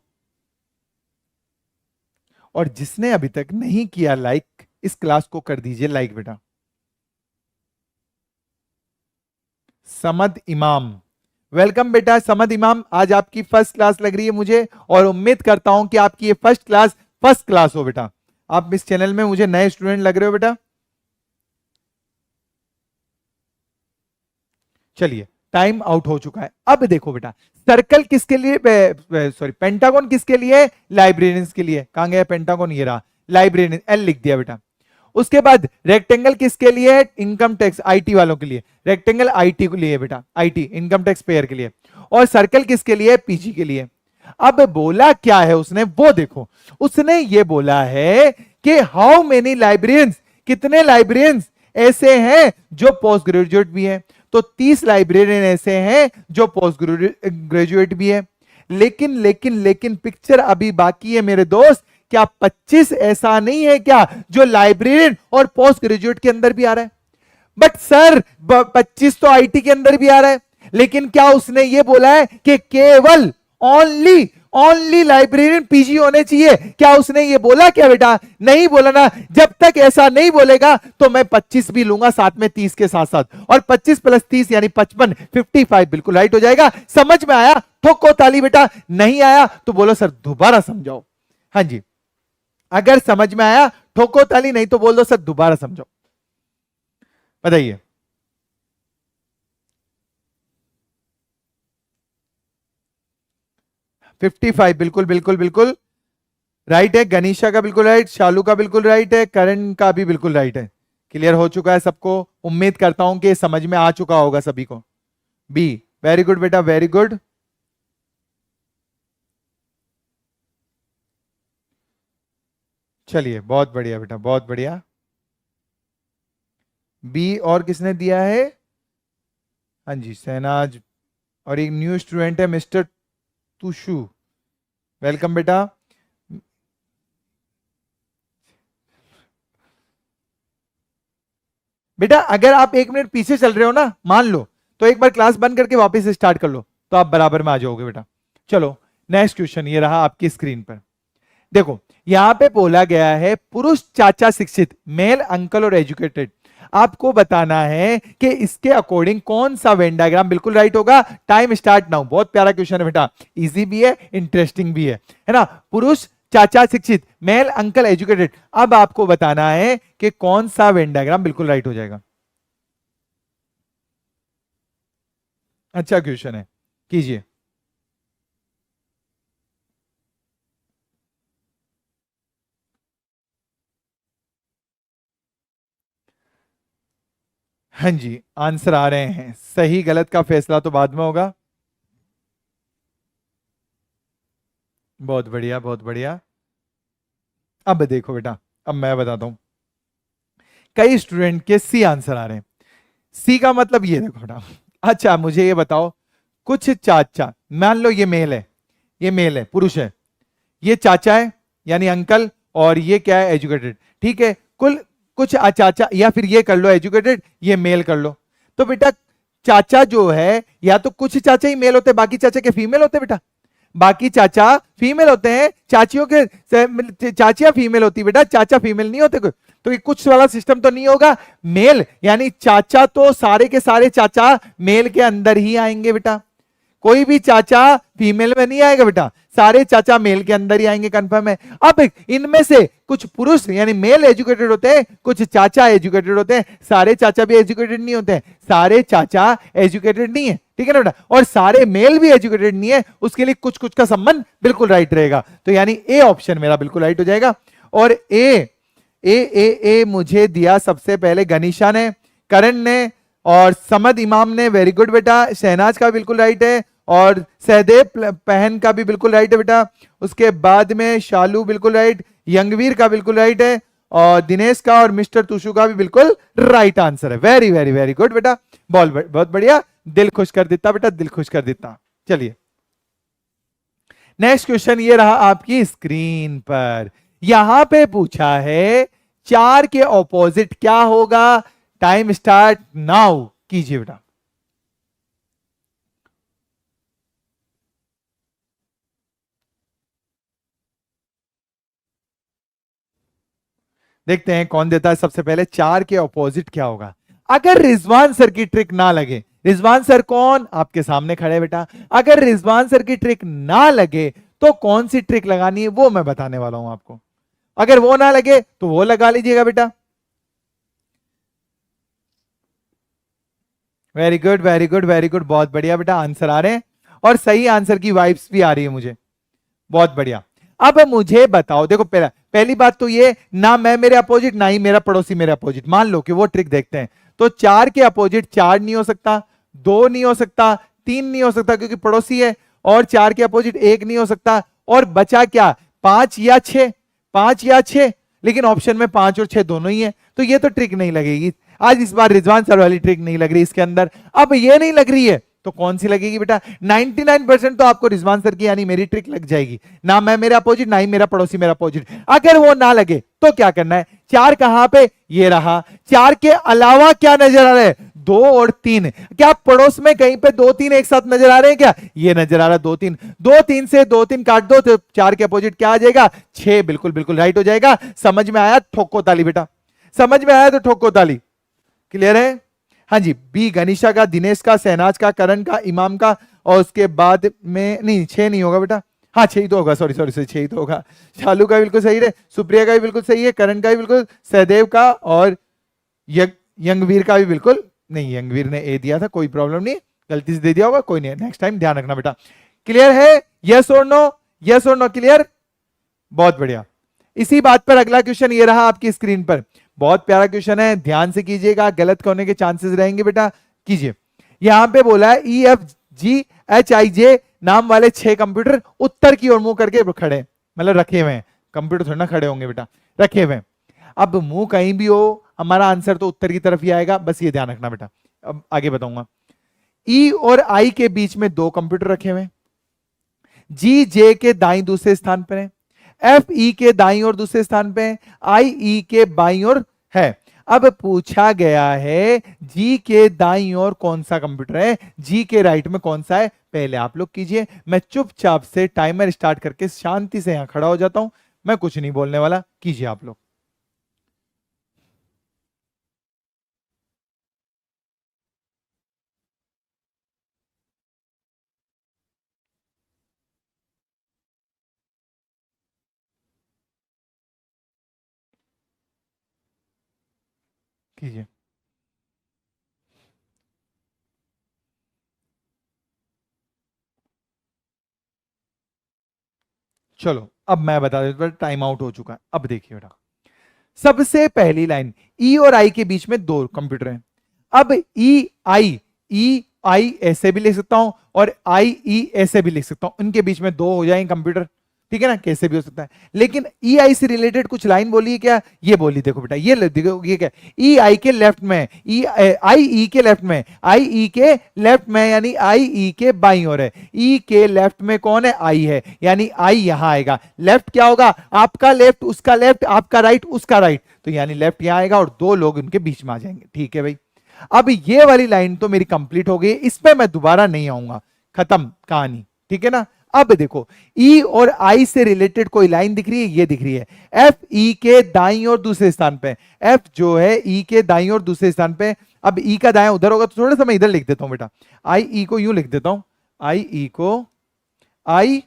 [SPEAKER 1] और जिसने अभी तक नहीं किया लाइक, इस क्लास को कर दीजिए लाइक बेटा। समद इमाम, वेलकम बेटा समद इमाम, आज आपकी फर्स्ट क्लास लग रही है मुझे, और उम्मीद करता हूं कि आपकी ये फर्स्ट क्लास हो बेटा। आप इस चैनल में मुझे नए स्टूडेंट लग रहे हो बेटा। चलिए टाइम आउट हो चुका है। अब देखो बेटा, सर्कल किसके लिए, सॉरी पेंटागन किसके लिए? लाइब्रेरियंस के लिए। कहां गया पेंटागन? ये रहा लाइब्रेरियन, एल लिख दिया बेटा। उसके बाद रेक्टेंगल किसके लिए है? इनकम टैक्स, आईटी वालों के लिए। रेक्टेंगल आईटी के लिए बेटा, आईटी इनकम टैक्स पेयर के लिए। और सर्कल किसके लिए? पीजी के लिए। अब बोला क्या है उसने, वो देखो, उसने ये बोला है कि हाउ मेनी लाइब्रेरियंस, कितने लाइब्रेरियंस ऐसे हैं जो पोस्ट ग्रेजुएट भी है। तो 30 लाइब्रेरियन ऐसे हैं जो पोस्ट ग्रेजुएट भी है। लेकिन लेकिन लेकिन पिक्चर अभी बाकी है मेरे दोस्त। क्या 25 ऐसा नहीं है क्या जो लाइब्रेरियन और पोस्ट ग्रेजुएट के अंदर भी आ रहा है? बट सर 25 तो आईटी के अंदर भी आ रहा है, लेकिन क्या उसने ये बोला है कि केवल ओनली ओनली लाइब्रेरियन पीजी होने चाहिए? क्या उसने ये बोला क्या बेटा? नहीं बोला ना। जब तक ऐसा नहीं बोलेगा तो मैं 25 भी लूंगा साथ में 30 के साथ साथ, और 25 प्लस 30 यानी 55, 55 बिल्कुल राइट हो जाएगा। समझ में आया? ठोको ताली बेटा। नहीं आया तो बोलो सर दोबारा समझाओ। हाँ जी, अगर समझ में आया ठोको ताली, नहीं तो बोल दो सर दोबारा समझाओ। बताइए। फिफ्टी फाइव बिल्कुल बिल्कुल बिल्कुल राइट है। गनीशा का बिल्कुल राइट, शालू का बिल्कुल राइट है, करण का भी बिल्कुल राइट है। क्लियर हो चुका है सबको? उम्मीद करता हूं कि समझ में आ चुका होगा सभी को। बी, वेरी गुड बेटा, वेरी गुड। चलिए बहुत बढ़िया बेटा, बहुत बढ़िया। बी और किसने दिया है? हाँ जी सहनाज, और एक न्यू स्टूडेंट है मिस्टर तुशु, वेलकम बेटा। बेटा अगर आप 1 मिनट पीछे चल रहे हो ना, मान लो, तो एक बार क्लास बंद करके वापस स्टार्ट कर लो, तो आप बराबर में आ जाओगे बेटा। चलो नेक्स्ट क्वेश्चन ये रहा आपकी स्क्रीन पर। देखो यहां पे बोला गया है पुरुष चाचा शिक्षित, मेल अंकल और एजुकेटेड। आपको बताना है कि इसके अकॉर्डिंग कौन सा वेन डायग्राम बिल्कुल राइट होगा। Time start now. बहुत प्यारा क्वेश्चन है बेटा, इजी भी है, इंटरेस्टिंग भी है ना। पुरुष चाचा शिक्षित, मेल अंकल एजुकेटेड। अब आपको बताना है कि कौन सा वेन डायग्राम बिल्कुल राइट हो जाएगा। अच्छा क्वेश्चन है, कीजिए। हाँ जी आंसर आ रहे हैं, सही गलत का फैसला तो बाद में होगा। बहुत बढ़िया, बहुत बढ़िया। अब देखो बेटा, अब मैं बताता हूं, कई स्टूडेंट के सी आंसर आ रहे हैं। सी का मतलब ये देखो बेटा, अच्छा मुझे ये बताओ, कुछ चाचा, मान लो ये मेल है, ये मेल है, पुरुष है, ये चाचा है यानी अंकल, और ये क्या है, एजुकेटेड, ठीक है। कुल कुछ चाचा, या फिर ये कर लो एजुकेटेड, ये मेल कर लो। तो बेटा चाचा जो है, या तो कुछ चाचा ही मेल होते हैं, बाकी चाचा के फीमेल होते हैं बेटा, बाकी चाचा फीमेल होते हैं, चाचियों के चाचियां फीमेल होती बेटा, चाचा फीमेल नहीं होते। तो ये कुछ वाला सिस्टम तो नहीं होगा, मेल यानी चाचा तो सारे के सारे चाचा मेल के अंदर ही आएंगे बेटा, कोई भी चाचा फीमेल में नहीं आएगा बेटा, सारे चाचा मेल के अंदर ही आएंगे, कंफर्म है। अब इनमें से कुछ पुरुष यानी मेल एजुकेटेड होते हैं, कुछ चाचा एजुकेटेड होते हैं, सारे चाचा भी एजुकेटेड नहीं होते हैं, सारे चाचा एजुकेटेड नहीं है, ठीक है ना बेटा, और सारे मेल भी एजुकेटेड नहीं है, उसके लिए कुछ कुछ का संबंध बिल्कुल राइट रहेगा। तो यानी ए ऑप्शन मेरा बिल्कुल राइट हो जाएगा। और ए मुझे दिया सबसे पहले गनीशा ने, करण ने और समद इमाम ने, वेरी गुड बेटा। शहनाज का बिल्कुल राइट है, और सहदेव पहन का भी बिल्कुल राइट है बेटा। उसके बाद में शालू बिल्कुल राइट, यंगवीर का बिल्कुल राइट है, और दिनेश का और मिस्टर तुषु का भी बिल्कुल राइट आंसर है। वेरी वेरी वेरी गुड बेटा, बहुत बढ़िया, दिल खुश कर देता बेटा, दिल खुश कर देता। चलिए नेक्स्ट क्वेश्चन ये रहा आपकी स्क्रीन पर, यहां पे पूछा है 4 के ऑपोजिट क्या होगा। टाइम स्टार्ट नाउ कीजिए बेटा। देखते हैं कौन देता है सबसे पहले, 4 के ऑपोजिट क्या होगा। अगर रिजवान सर की ट्रिक ना लगे, रिजवान सर कौन, आपके सामने खड़े बेटा, अगर रिजवान सर की ट्रिक ना लगे तो कौन सी ट्रिक लगानी है वो मैं बताने वाला हूं आपको। अगर वो ना लगे तो वो लगा लीजिएगा बेटा। Very good very good very good, बहुत बढ़िया बेटा, आंसर आ रहे हैं और सही आंसर की वाइब्स भी आ रही है मुझे, बहुत बढ़िया। अब मुझे बताओ, देखो पहली बात तो ये, ना मैं मेरे अपोजिट ना ही मेरा पड़ोसी मेरे अपोजिट, मान लो कि वो ट्रिक देखते हैं। तो 4 के अपोजिट 4 नहीं हो सकता, 2 नहीं हो सकता, 3 नहीं हो सकता क्योंकि पड़ोसी है, और 4 के अपोजिट 1 नहीं हो सकता, और बचा क्या, 5 या 6, 5 या 6, लेकिन ऑप्शन में 5 और 6 दोनों ही है, तो ये तो ट्रिक नहीं लगेगी आज, इस बार रिजवान सर वाली ट्रिक नहीं लग रही इसके अंदर। अब ये नहीं लग रही है तो कौन सी लगेगी बेटा, 99% तो आपको रिजवान सर की यानी मेरी ट्रिक लग जाएगी, ना मैं मेरा अपोजिट ना ही मेरा पड़ोसी मेरा अपोजिट। अगर वो ना लगे तो क्या करना है, 4 कहां पे, ये रहा, 4 के अलावा क्या नजर आ रहा है, 2 और 3, क्या पड़ोस में कहीं पे 2 3 एक साथ नजर आ रहे हैं क्या, ये नजर आ रहा है 2 3, 2 3 से 2 3 काट दो तो 4 के अपोजिट क्या आ जाएगा, 6, बिल्कुल बिल्कुल राइट हो जाएगा। समझ में आया, ठोको ताली बेटा, समझ में आया तो ठोको ताली, क्लियर है। हाँ जी, बी गनीशा का, दिनेश का, शहनाज का, करण का, इमाम का, और उसके बाद में नहीं 6 नहीं होगा बेटा, हाँ 6 ही तो होगा, सॉरी सॉरी 6 ही तो होगा। शालू का बिल्कुल सही है, सुप्रिया का भी बिल्कुल सही है, करण का भी बिल्कुल, सहदेव का और यंगवीर का भी बिल्कुल नहीं, यंगवीर ने ए दिया था, कोई प्रॉब्लम नहीं, गलती से दे दिया होगा, कोई नहीं, नेक्स्ट टाइम ध्यान रखना बेटा। क्लियर है, यस और नो, यस और नो, क्लियर, बहुत बढ़िया। इसी बात पर अगला क्वेश्चन ये रहा आपकी स्क्रीन पर, बहुत प्यारा क्वेश्चन है, ध्यान से कीजिएगा, गलत होने के चांसेस रहेंगे बेटा, कीजिए। यहां पे बोला है EFGHIJ नाम वाले 6 कंप्यूटर उत्तर की ओर मुंह करके खड़े, मतलब रखे हुए हैं, कंप्यूटर थोड़ा ना खड़े होंगे बेटा, रखे हुए हैं। अब मुंह कहीं भी हो हमारा आंसर तो उत्तर की तरफ ही आएगा, बस ये ध्यान रखना बेटा। अब आगे बताऊंगा, E और I के बीच में 2 कंप्यूटर रखे हुए हैं, G J के दाई दूसरे स्थान पर है, एफ ई के दाईं ओर दूसरे स्थान पे, आई ई के बाईं ओर है। अब पूछा गया है जी के दाईं ओर कौन सा कंप्यूटर है, जी के राइट में कौन सा है, पहले आप लोग कीजिए, मैं चुपचाप से टाइमर स्टार्ट करके शांति से यहां खड़ा हो जाता हूं, मैं कुछ नहीं बोलने वाला, कीजिए आप लोग। कीजिए, चलो अब मैं बता देता हूं, टाइम आउट हो चुका है। अब देखिए बेटा, सबसे पहली लाइन, ई और आई के बीच में 2 कंप्यूटर हैं। अब ई आई ऐसे भी लिख सकता हूं और आई ई ऐसे भी लिख सकता हूं, इनके बीच में 2 हो जाएंगे कंप्यूटर, ठीक है ना, कैसे भी हो सकता है। लेकिन ई आई से रिलेटेड कुछ लाइन बोली है क्या, ये बोली, देखो बेटा, ये देखो, ये क्या, ई आई के लेफ्ट में, ई आई ई के लेफ्ट में, आई ई के लेफ्ट में, यानी आई ई के बाईं ओर है। ई के लेफ्ट में कौन है, आई है, यानी आई यहां आएगा। लेफ्ट क्या होगा, आपका लेफ्ट, उसका लेफ्ट, आपका राइट, उसका राइट, तो यानी लेफ्ट यहां आएगा और दो लोग उनके बीच में आ जाएंगे। ठीक है भाई, अब ये वाली लाइन तो मेरी कंप्लीट हो गई, इस पे मैं दोबारा नहीं आऊंगा, खत्म कहानी। ठीक है ना, अब देखो ई और आई से रिलेटेड कोई लाइन दिख रही है, ये दिख रही है, एफ ई के दाईं और दूसरे स्थान पे, एफ जो है ई के दाईं और दूसरे स्थान पे। अब ई का दायां उधर होगा, तो थोड़ा सा मैं इधर लिख देता हूं बेटा, आई ई को यूं लिख देता हूं, आई ई को, आई,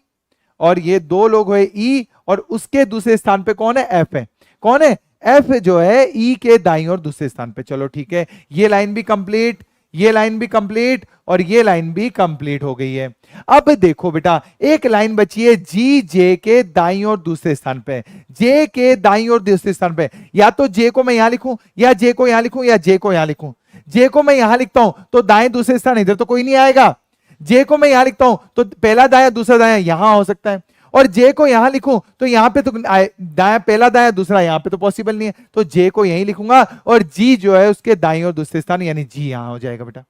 [SPEAKER 1] और ये दो लोग हुए ई, और उसके दूसरे स्थान पे कौन है, एफ है। कौन है, एफ जो है ई के दाईं और दूसरे स्थान पे। चलो ठीक है, ये लाइन भी कंप्लीट, ये लाइन भी कंप्लीट, और ये लाइन भी कंप्लीट हो गई है। अब देखो बेटा, एक लाइन बची है जी जे के दाईं और दूसरे स्थान पे, जे के दाईं और दूसरे स्थान पे। या तो जे को मैं यहां लिखूं, या जे को यहां लिखूं, या जे को यहां लिखूं। जे को मैं यहां लिखता हूं तो दाएं दूसरे स्थान, इधर तो कोई नहीं आएगा। जे को मैं यहां लिखता हूं तो पहला दाया दूसरा दाया यहां हो सकता है, और जे को यहां लिखूं तो यहां पे तो दाया, पहला दाया दूसरा, यहां पे तो पॉसिबल नहीं है, तो जे को यहीं लिखूंगा, और जी जो है उसके दाईं और दूसरे स्थान, यानी जी यहां हो जाएगा बेटा।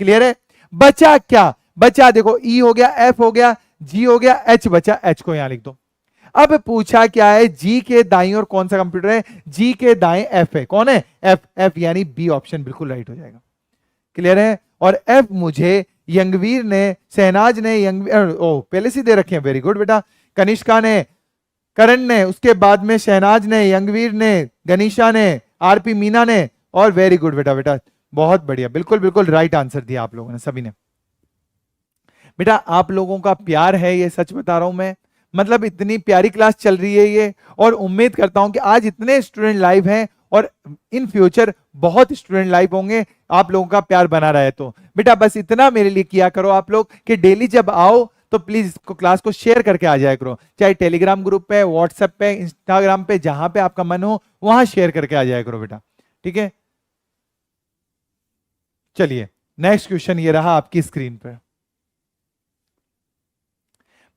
[SPEAKER 1] क्लियर है, बचा क्या, बचा देखो, ई हो गया, एफ हो गया, जी हो गया, एच बचा, एच को यहां लिख दो। अब पूछा क्या है, जी के दाईं और कौन सा कंप्यूटर है, जी के दाएं एफ है। कौन है, एफ, एफ यानी बी ऑप्शन बिल्कुल राइट हो जाएगा। क्लियर है, और एफ मुझे यंगवीर ने, शहनाज ने, यंगवीर, ओ पहले से दे रखे हैं, वेरी गुड बेटा, कनिष्का ने, करण ने, उसके बाद में शहनाज ने, यंगवीर ने, गनीशा ने, आरपी मीना ने, और वेरी गुड बेटा, बेटा बहुत बढ़िया, बिल्कुल बिल्कुल राइट आंसर दिया आप लोगों ने सभी ने। बेटा आप लोगों का प्यार है, ये सच बता रहा हूं मैं, मतलब इतनी प्यारी क्लास चल रही है ये, और उम्मीद करता हूं कि आज इतने स्टूडेंट लाइव हैं और इन फ्यूचर बहुत स्टूडेंट लाइव होंगे, आप लोगों का प्यार बना रहे। तो बेटा बस इतना मेरे लिए किया करो आप लोग कि डेली जब आओ तो प्लीज इसको, क्लास को शेयर करके आ जाया करो, चाहे टेलीग्राम ग्रुप पे, व्हाट्सएप पे, इंस्टाग्राम पे, जहां पे आपका मन हो वहां शेयर करके आ जाया करो बेटा। ठीक है, चलिए नेक्स्ट क्वेश्चन ये रहा आपकी स्क्रीन पर।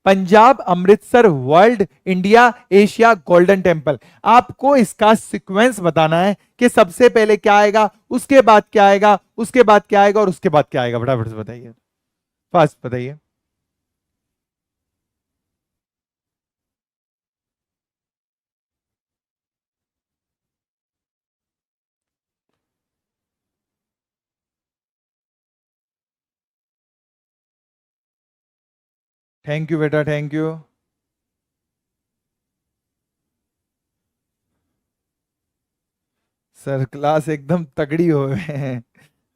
[SPEAKER 1] Punjab Amritsar world India Asia golden temple, आपको इसका सीक्वेंस बताना है कि सबसे पहले क्या आएगा, उसके बाद क्या आएगा, उसके बाद क्या आएगा, और उसके बाद क्या आएगा, फटाफट से बताइए, फास्ट बताइए। थैंक यू बेटा, थैंक यू। सर क्लास एकदम तगड़ी हो गए हैं।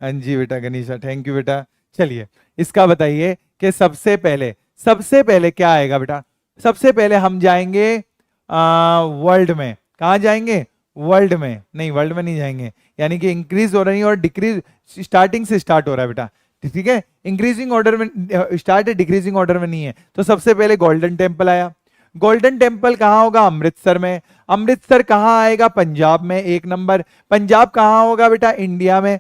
[SPEAKER 1] हाँ जी बेटा, गनीशा थैंक यू बेटा। चलिए इसका बताइए कि सबसे पहले क्या आएगा बेटा। सबसे पहले हम जाएंगे वर्ल्ड में, कहा जाएंगे, वर्ल्ड में नहीं, वर्ल्ड में नहीं जाएंगे, यानी कि इंक्रीज हो रही है और डिक्रीज स्टार्टिंग से स्टार्ट हो रहा है बेटा। ठीक है, इंक्रीजिंग ऑर्डर में स्टार्ट है, डिक्रीजिंग ऑर्डर में नहीं है। तो सबसे पहले गोल्डन टेम्पल आया। गोल्डन टेम्पल कहां होगा, अमृतसर में। अमृतसर कहां आएगा, पंजाब में, 1 नंबर। पंजाब कहां होगा बेटा, इंडिया में,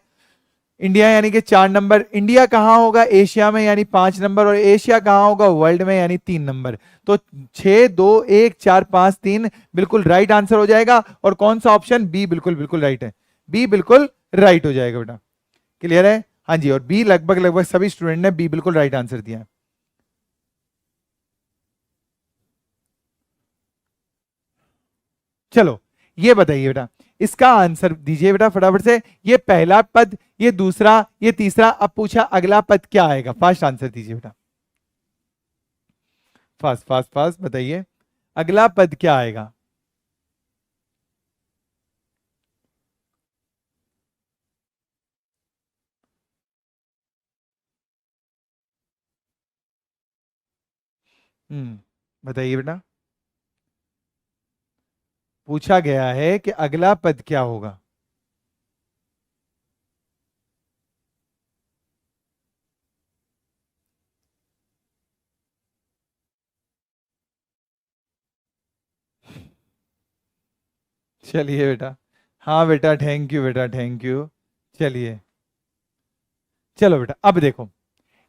[SPEAKER 1] इंडिया यानी कि 4 नंबर। इंडिया कहां होगा, एशिया में, यानी 5 नंबर। और एशिया कहां होगा, वर्ल्ड में, यानी 3 नंबर। तो 6 2 1 4 5 3 बिल्कुल राइट आंसर हो जाएगा। और कौन सा ऑप्शन, बी बिल्कुल बिल्कुल राइट है, बी बिल्कुल राइट हो जाएगा बेटा। क्लियर है, हाँ जी, और बी लगभग लगभग सभी स्टूडेंट ने बी बिल्कुल राइट आंसर दिया है। चलो ये बताइए बेटा, इसका आंसर दीजिए बेटा फटाफट से। ये पहला पद, ये दूसरा, ये तीसरा, अब पूछा अगला पद क्या आएगा, फास्ट आंसर दीजिए बेटा, फास्ट फास्ट फास्ट बताइए, अगला पद क्या आएगा। बताइए बेटा, पूछा गया है कि अगला पद क्या होगा। चलिए बेटा, हाँ बेटा थैंक यू बेटा, थैंक यू। चलिए, चलो बेटा अब देखो,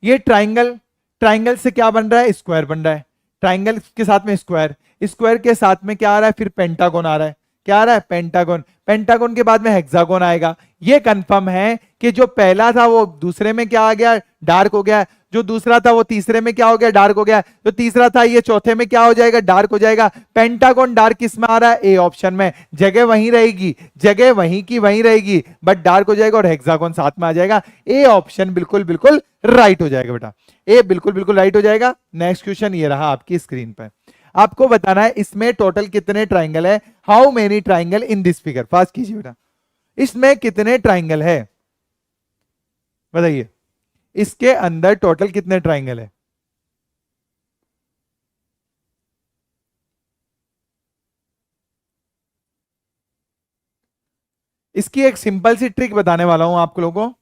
[SPEAKER 1] ये ट्राइंगल, ट्राइंगल से क्या बन रहा है, स्क्वायर बन रहा है। ट्राइंगल के साथ में स्क्वायर, स्क्वायर के साथ में क्या आ रहा है, फिर पेंटागन आ रहा है, क्या आ रहा है, पेंटागन, पेंटागन के बाद में हेक्सागन आएगा। ये कंफर्म है कि जो पहला था वो दूसरे में क्या आ गया, डार्क हो गया, जो दूसरा था वो तीसरे में क्या हो गया, डार्क हो गया, जो तीसरा था ये चौथे में क्या हो जाएगा, डार्क हो जाएगा। पेंटागन डार्क किस में आ रहा है, ए ऑप्शन में, जगह वहीं रहेगी, जगह वहीं की वहीं रहेगी, बट डार्क हो जाएगा और हेक्सागन साथ में आ जाएगा। ए ऑप्शन बिल्कुल बिल्कुल राइट हो जाएगा बेटा, ए बिल्कुल बिल्कुल राइट हो जाएगा। नेक्स्ट क्वेश्चन ये रहा आपकी स्क्रीन पर, आपको बताना है इसमें टोटल कितने ट्राइंगल है, how many triangle in this figure, fast कीजिए बेटा, इसमें कितने ट्राइंगल है बताइए, इसके अंदर टोटल कितने ट्राइंगल है। इसकी एक सिंपल सी ट्रिक बताने वाला हूं आप लोगों को।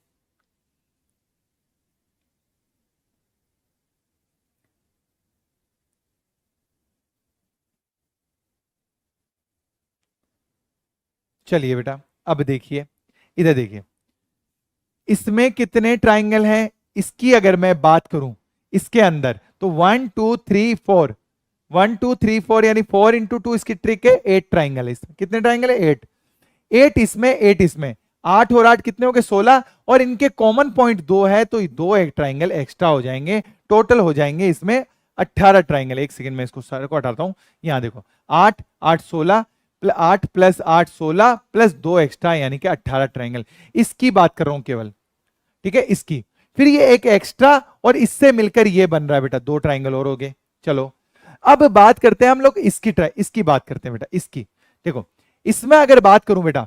[SPEAKER 1] चलिए बेटा अब देखिए, इधर देखिए, इसमें कितने ट्राइंगल हैं, इसकी अगर मैं बात करूं इसके अंदर तो 1 2 3 4, 1 2 3 4 यानी 4 इंटू 2 इसकी ट्रिक है, 8 ट्राइंगल है इसमें। कितने ट्राइंगल है, 8, 8 इसमें 8 इसमें, 8 और 8 कितने हो गए 16, और इनके कॉमन पॉइंट 2 है तो दो एक ट्राइंगल एक्स्ट्रा हो जाएंगे, टोटल हो जाएंगे इसमें 18 ट्राइंगल। एक सेकंड में इसको सारे को हटाता हूं, यहां देखो 8 8 16, 8 प्लस 8 16 प्लस 2 एक्स्ट्रा यानी कि 18 ट्राइंगल, इसकी बात कर रहा हूं केवल, ठीक है इसकी। फिर ये एक एक्स्ट्रा और इससे मिलकर ये बन रहा है बेटा, दो ट्राइंगल और हो गए। चलो अब बात करते हैं हम लोग इसकी बात करते हैं बेटा, इसकी देखो, इसमें अगर बात करूं बेटा,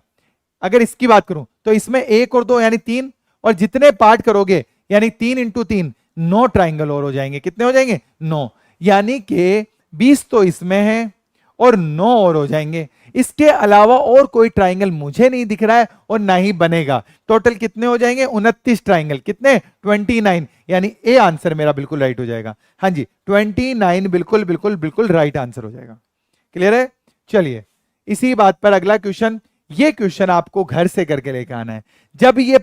[SPEAKER 1] अगर इसकी बात करूं तो इसमें एक और दो यानी 3, और जितने पार्ट करोगे यानी 3 इंटू 3 9 ट्राइंगल और हो जाएंगे। कितने हो जाएंगे, 9, यानी कि 20 तो इसमें है और 9 और हो जाएंगे। इसके अलावा और कोई ट्राइंगल मुझे नहीं दिख रहा है और ना ही बनेगा। टोटल कितने हो जाएंगे, 29 ट्राइंगल, कितने 29, यानी ए आंसर मेरा बिल्कुल राइट हो जाएगा। हाँ जी 29 बिल्कुल बिल्कुल बिल्कुल राइट आंसर हो जाएगा। क्लियर है। चलिए इसी बात पर अगला क्वेश्चन, ये क्वेश्चन आपको घर से करके लेकर आना है। जब ये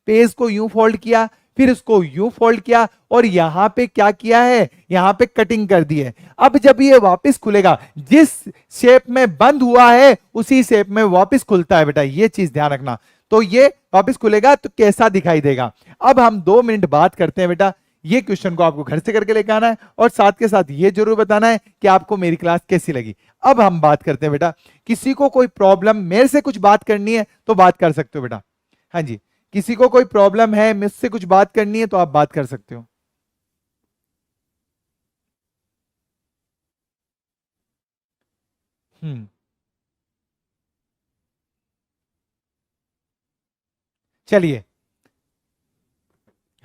[SPEAKER 1] पेज को यूं फोल्ड किया, फिर इसको यूं फोल्ड किया और यहां पे क्या किया है, यहां पे कटिंग कर दी है। अब जब ये वापस खुलेगा, जिस शेप में बंद हुआ है उसी शेप में वापस खुलता है बेटा, ये चीज ध्यान रखना। तो ये वापस खुलेगा तो कैसा दिखाई देगा। अब हम 2 मिनट बात करते हैं बेटा, ये क्वेश्चन को आपको घर से करके लेकर आना है और साथ के साथ ये जरूर बताना है कि आपको मेरी क्लास कैसी लगी। अब हम बात करते हैं बेटा, किसी को कोई प्रॉब्लम, मेरे से कुछ बात करनी है तो बात कर सकते हो बेटा। हाँ जी, किसी को कोई प्रॉब्लम है, मुझसे कुछ बात करनी है तो आप बात कर सकते हो। हम्म, चलिए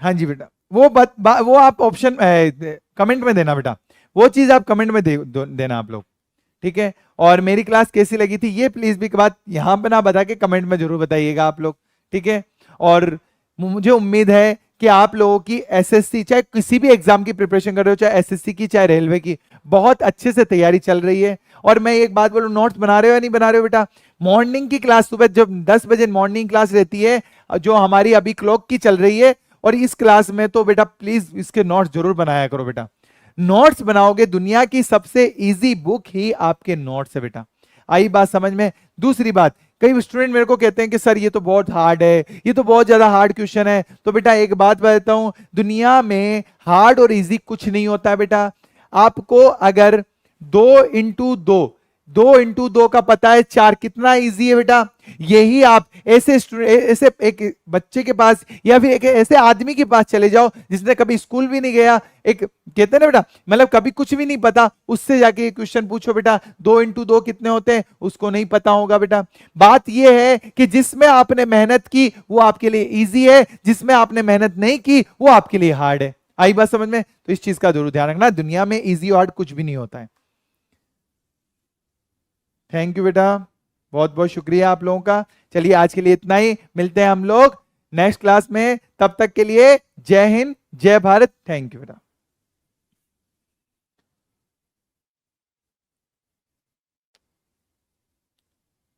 [SPEAKER 1] हाँ जी बेटा, वो आप ऑप्शन कमेंट में देना बेटा, वो चीज आप कमेंट में देना आप लोग, ठीक है। और मेरी क्लास कैसी लगी थी ये प्लीज भी बात यहां पे ना बता के कमेंट में जरूर बताइएगा आप लोग, ठीक है। और मुझे उम्मीद है कि आप लोगों की एसएससी, चाहे किसी भी एग्जाम की प्रिपरेशन कर रहे हो, चाहे एसएससी की चाहे रेलवे की, बहुत अच्छे से तैयारी चल रही है। और मैं एक बात बोलूं, नोट्स बना रहे हो या नहीं बना रहे हो बेटा। मॉर्निंग की क्लास सुबह जब 10 बजे मॉर्निंग क्लास रहती है जो हमारी अभी क्लॉक की चल रही है, और इस क्लास में तो बेटा प्लीज इसके नोट्स जरूर बनाया करो बेटा। नोट्स बनाओगे, दुनिया की सबसे इजी बुक ही आपके नोट्स है बेटा। आई बात समझ में। दूसरी बात, कई स्टूडेंट मेरे को कहते हैं कि सर ये तो बहुत हार्ड है, ये तो बहुत ज्यादा हार्ड क्वेश्चन है। तो बेटा एक बात बताता हूं, दुनिया में हार्ड और इजी कुछ नहीं होता है बेटा। आपको अगर 2 इंटू 2 का पता है 4 कितना इजी है बेटा, यही आप ऐसे ऐसे एक बच्चे के पास या फिर एक ऐसे आदमी के पास चले जाओ जिसने कभी स्कूल भी नहीं गया, एक कहते हैं ना बेटा, मतलब कभी कुछ भी नहीं पता, उससे जाके क्वेश्चन पूछो बेटा 2 इंटू 2 कितने होते हैं, उसको नहीं पता होगा बेटा। बात यह है कि जिसमें आपने मेहनत की वो आपके लिए इजी है, जिसमें आपने मेहनत नहीं की वो आपके लिए हार्ड है। आई बात समझ में। तो इस चीज का जरूर ध्यान रखना, दुनिया में इजी और हार्ड कुछ भी नहीं होता है। थैंक यू बेटा, बहुत बहुत शुक्रिया आप लोगों का। चलिए आज के लिए इतना ही, मिलते हैं हम लोग नेक्स्ट क्लास में, तब तक के लिए जय हिंद जय भारत। थैंक यू बेटा।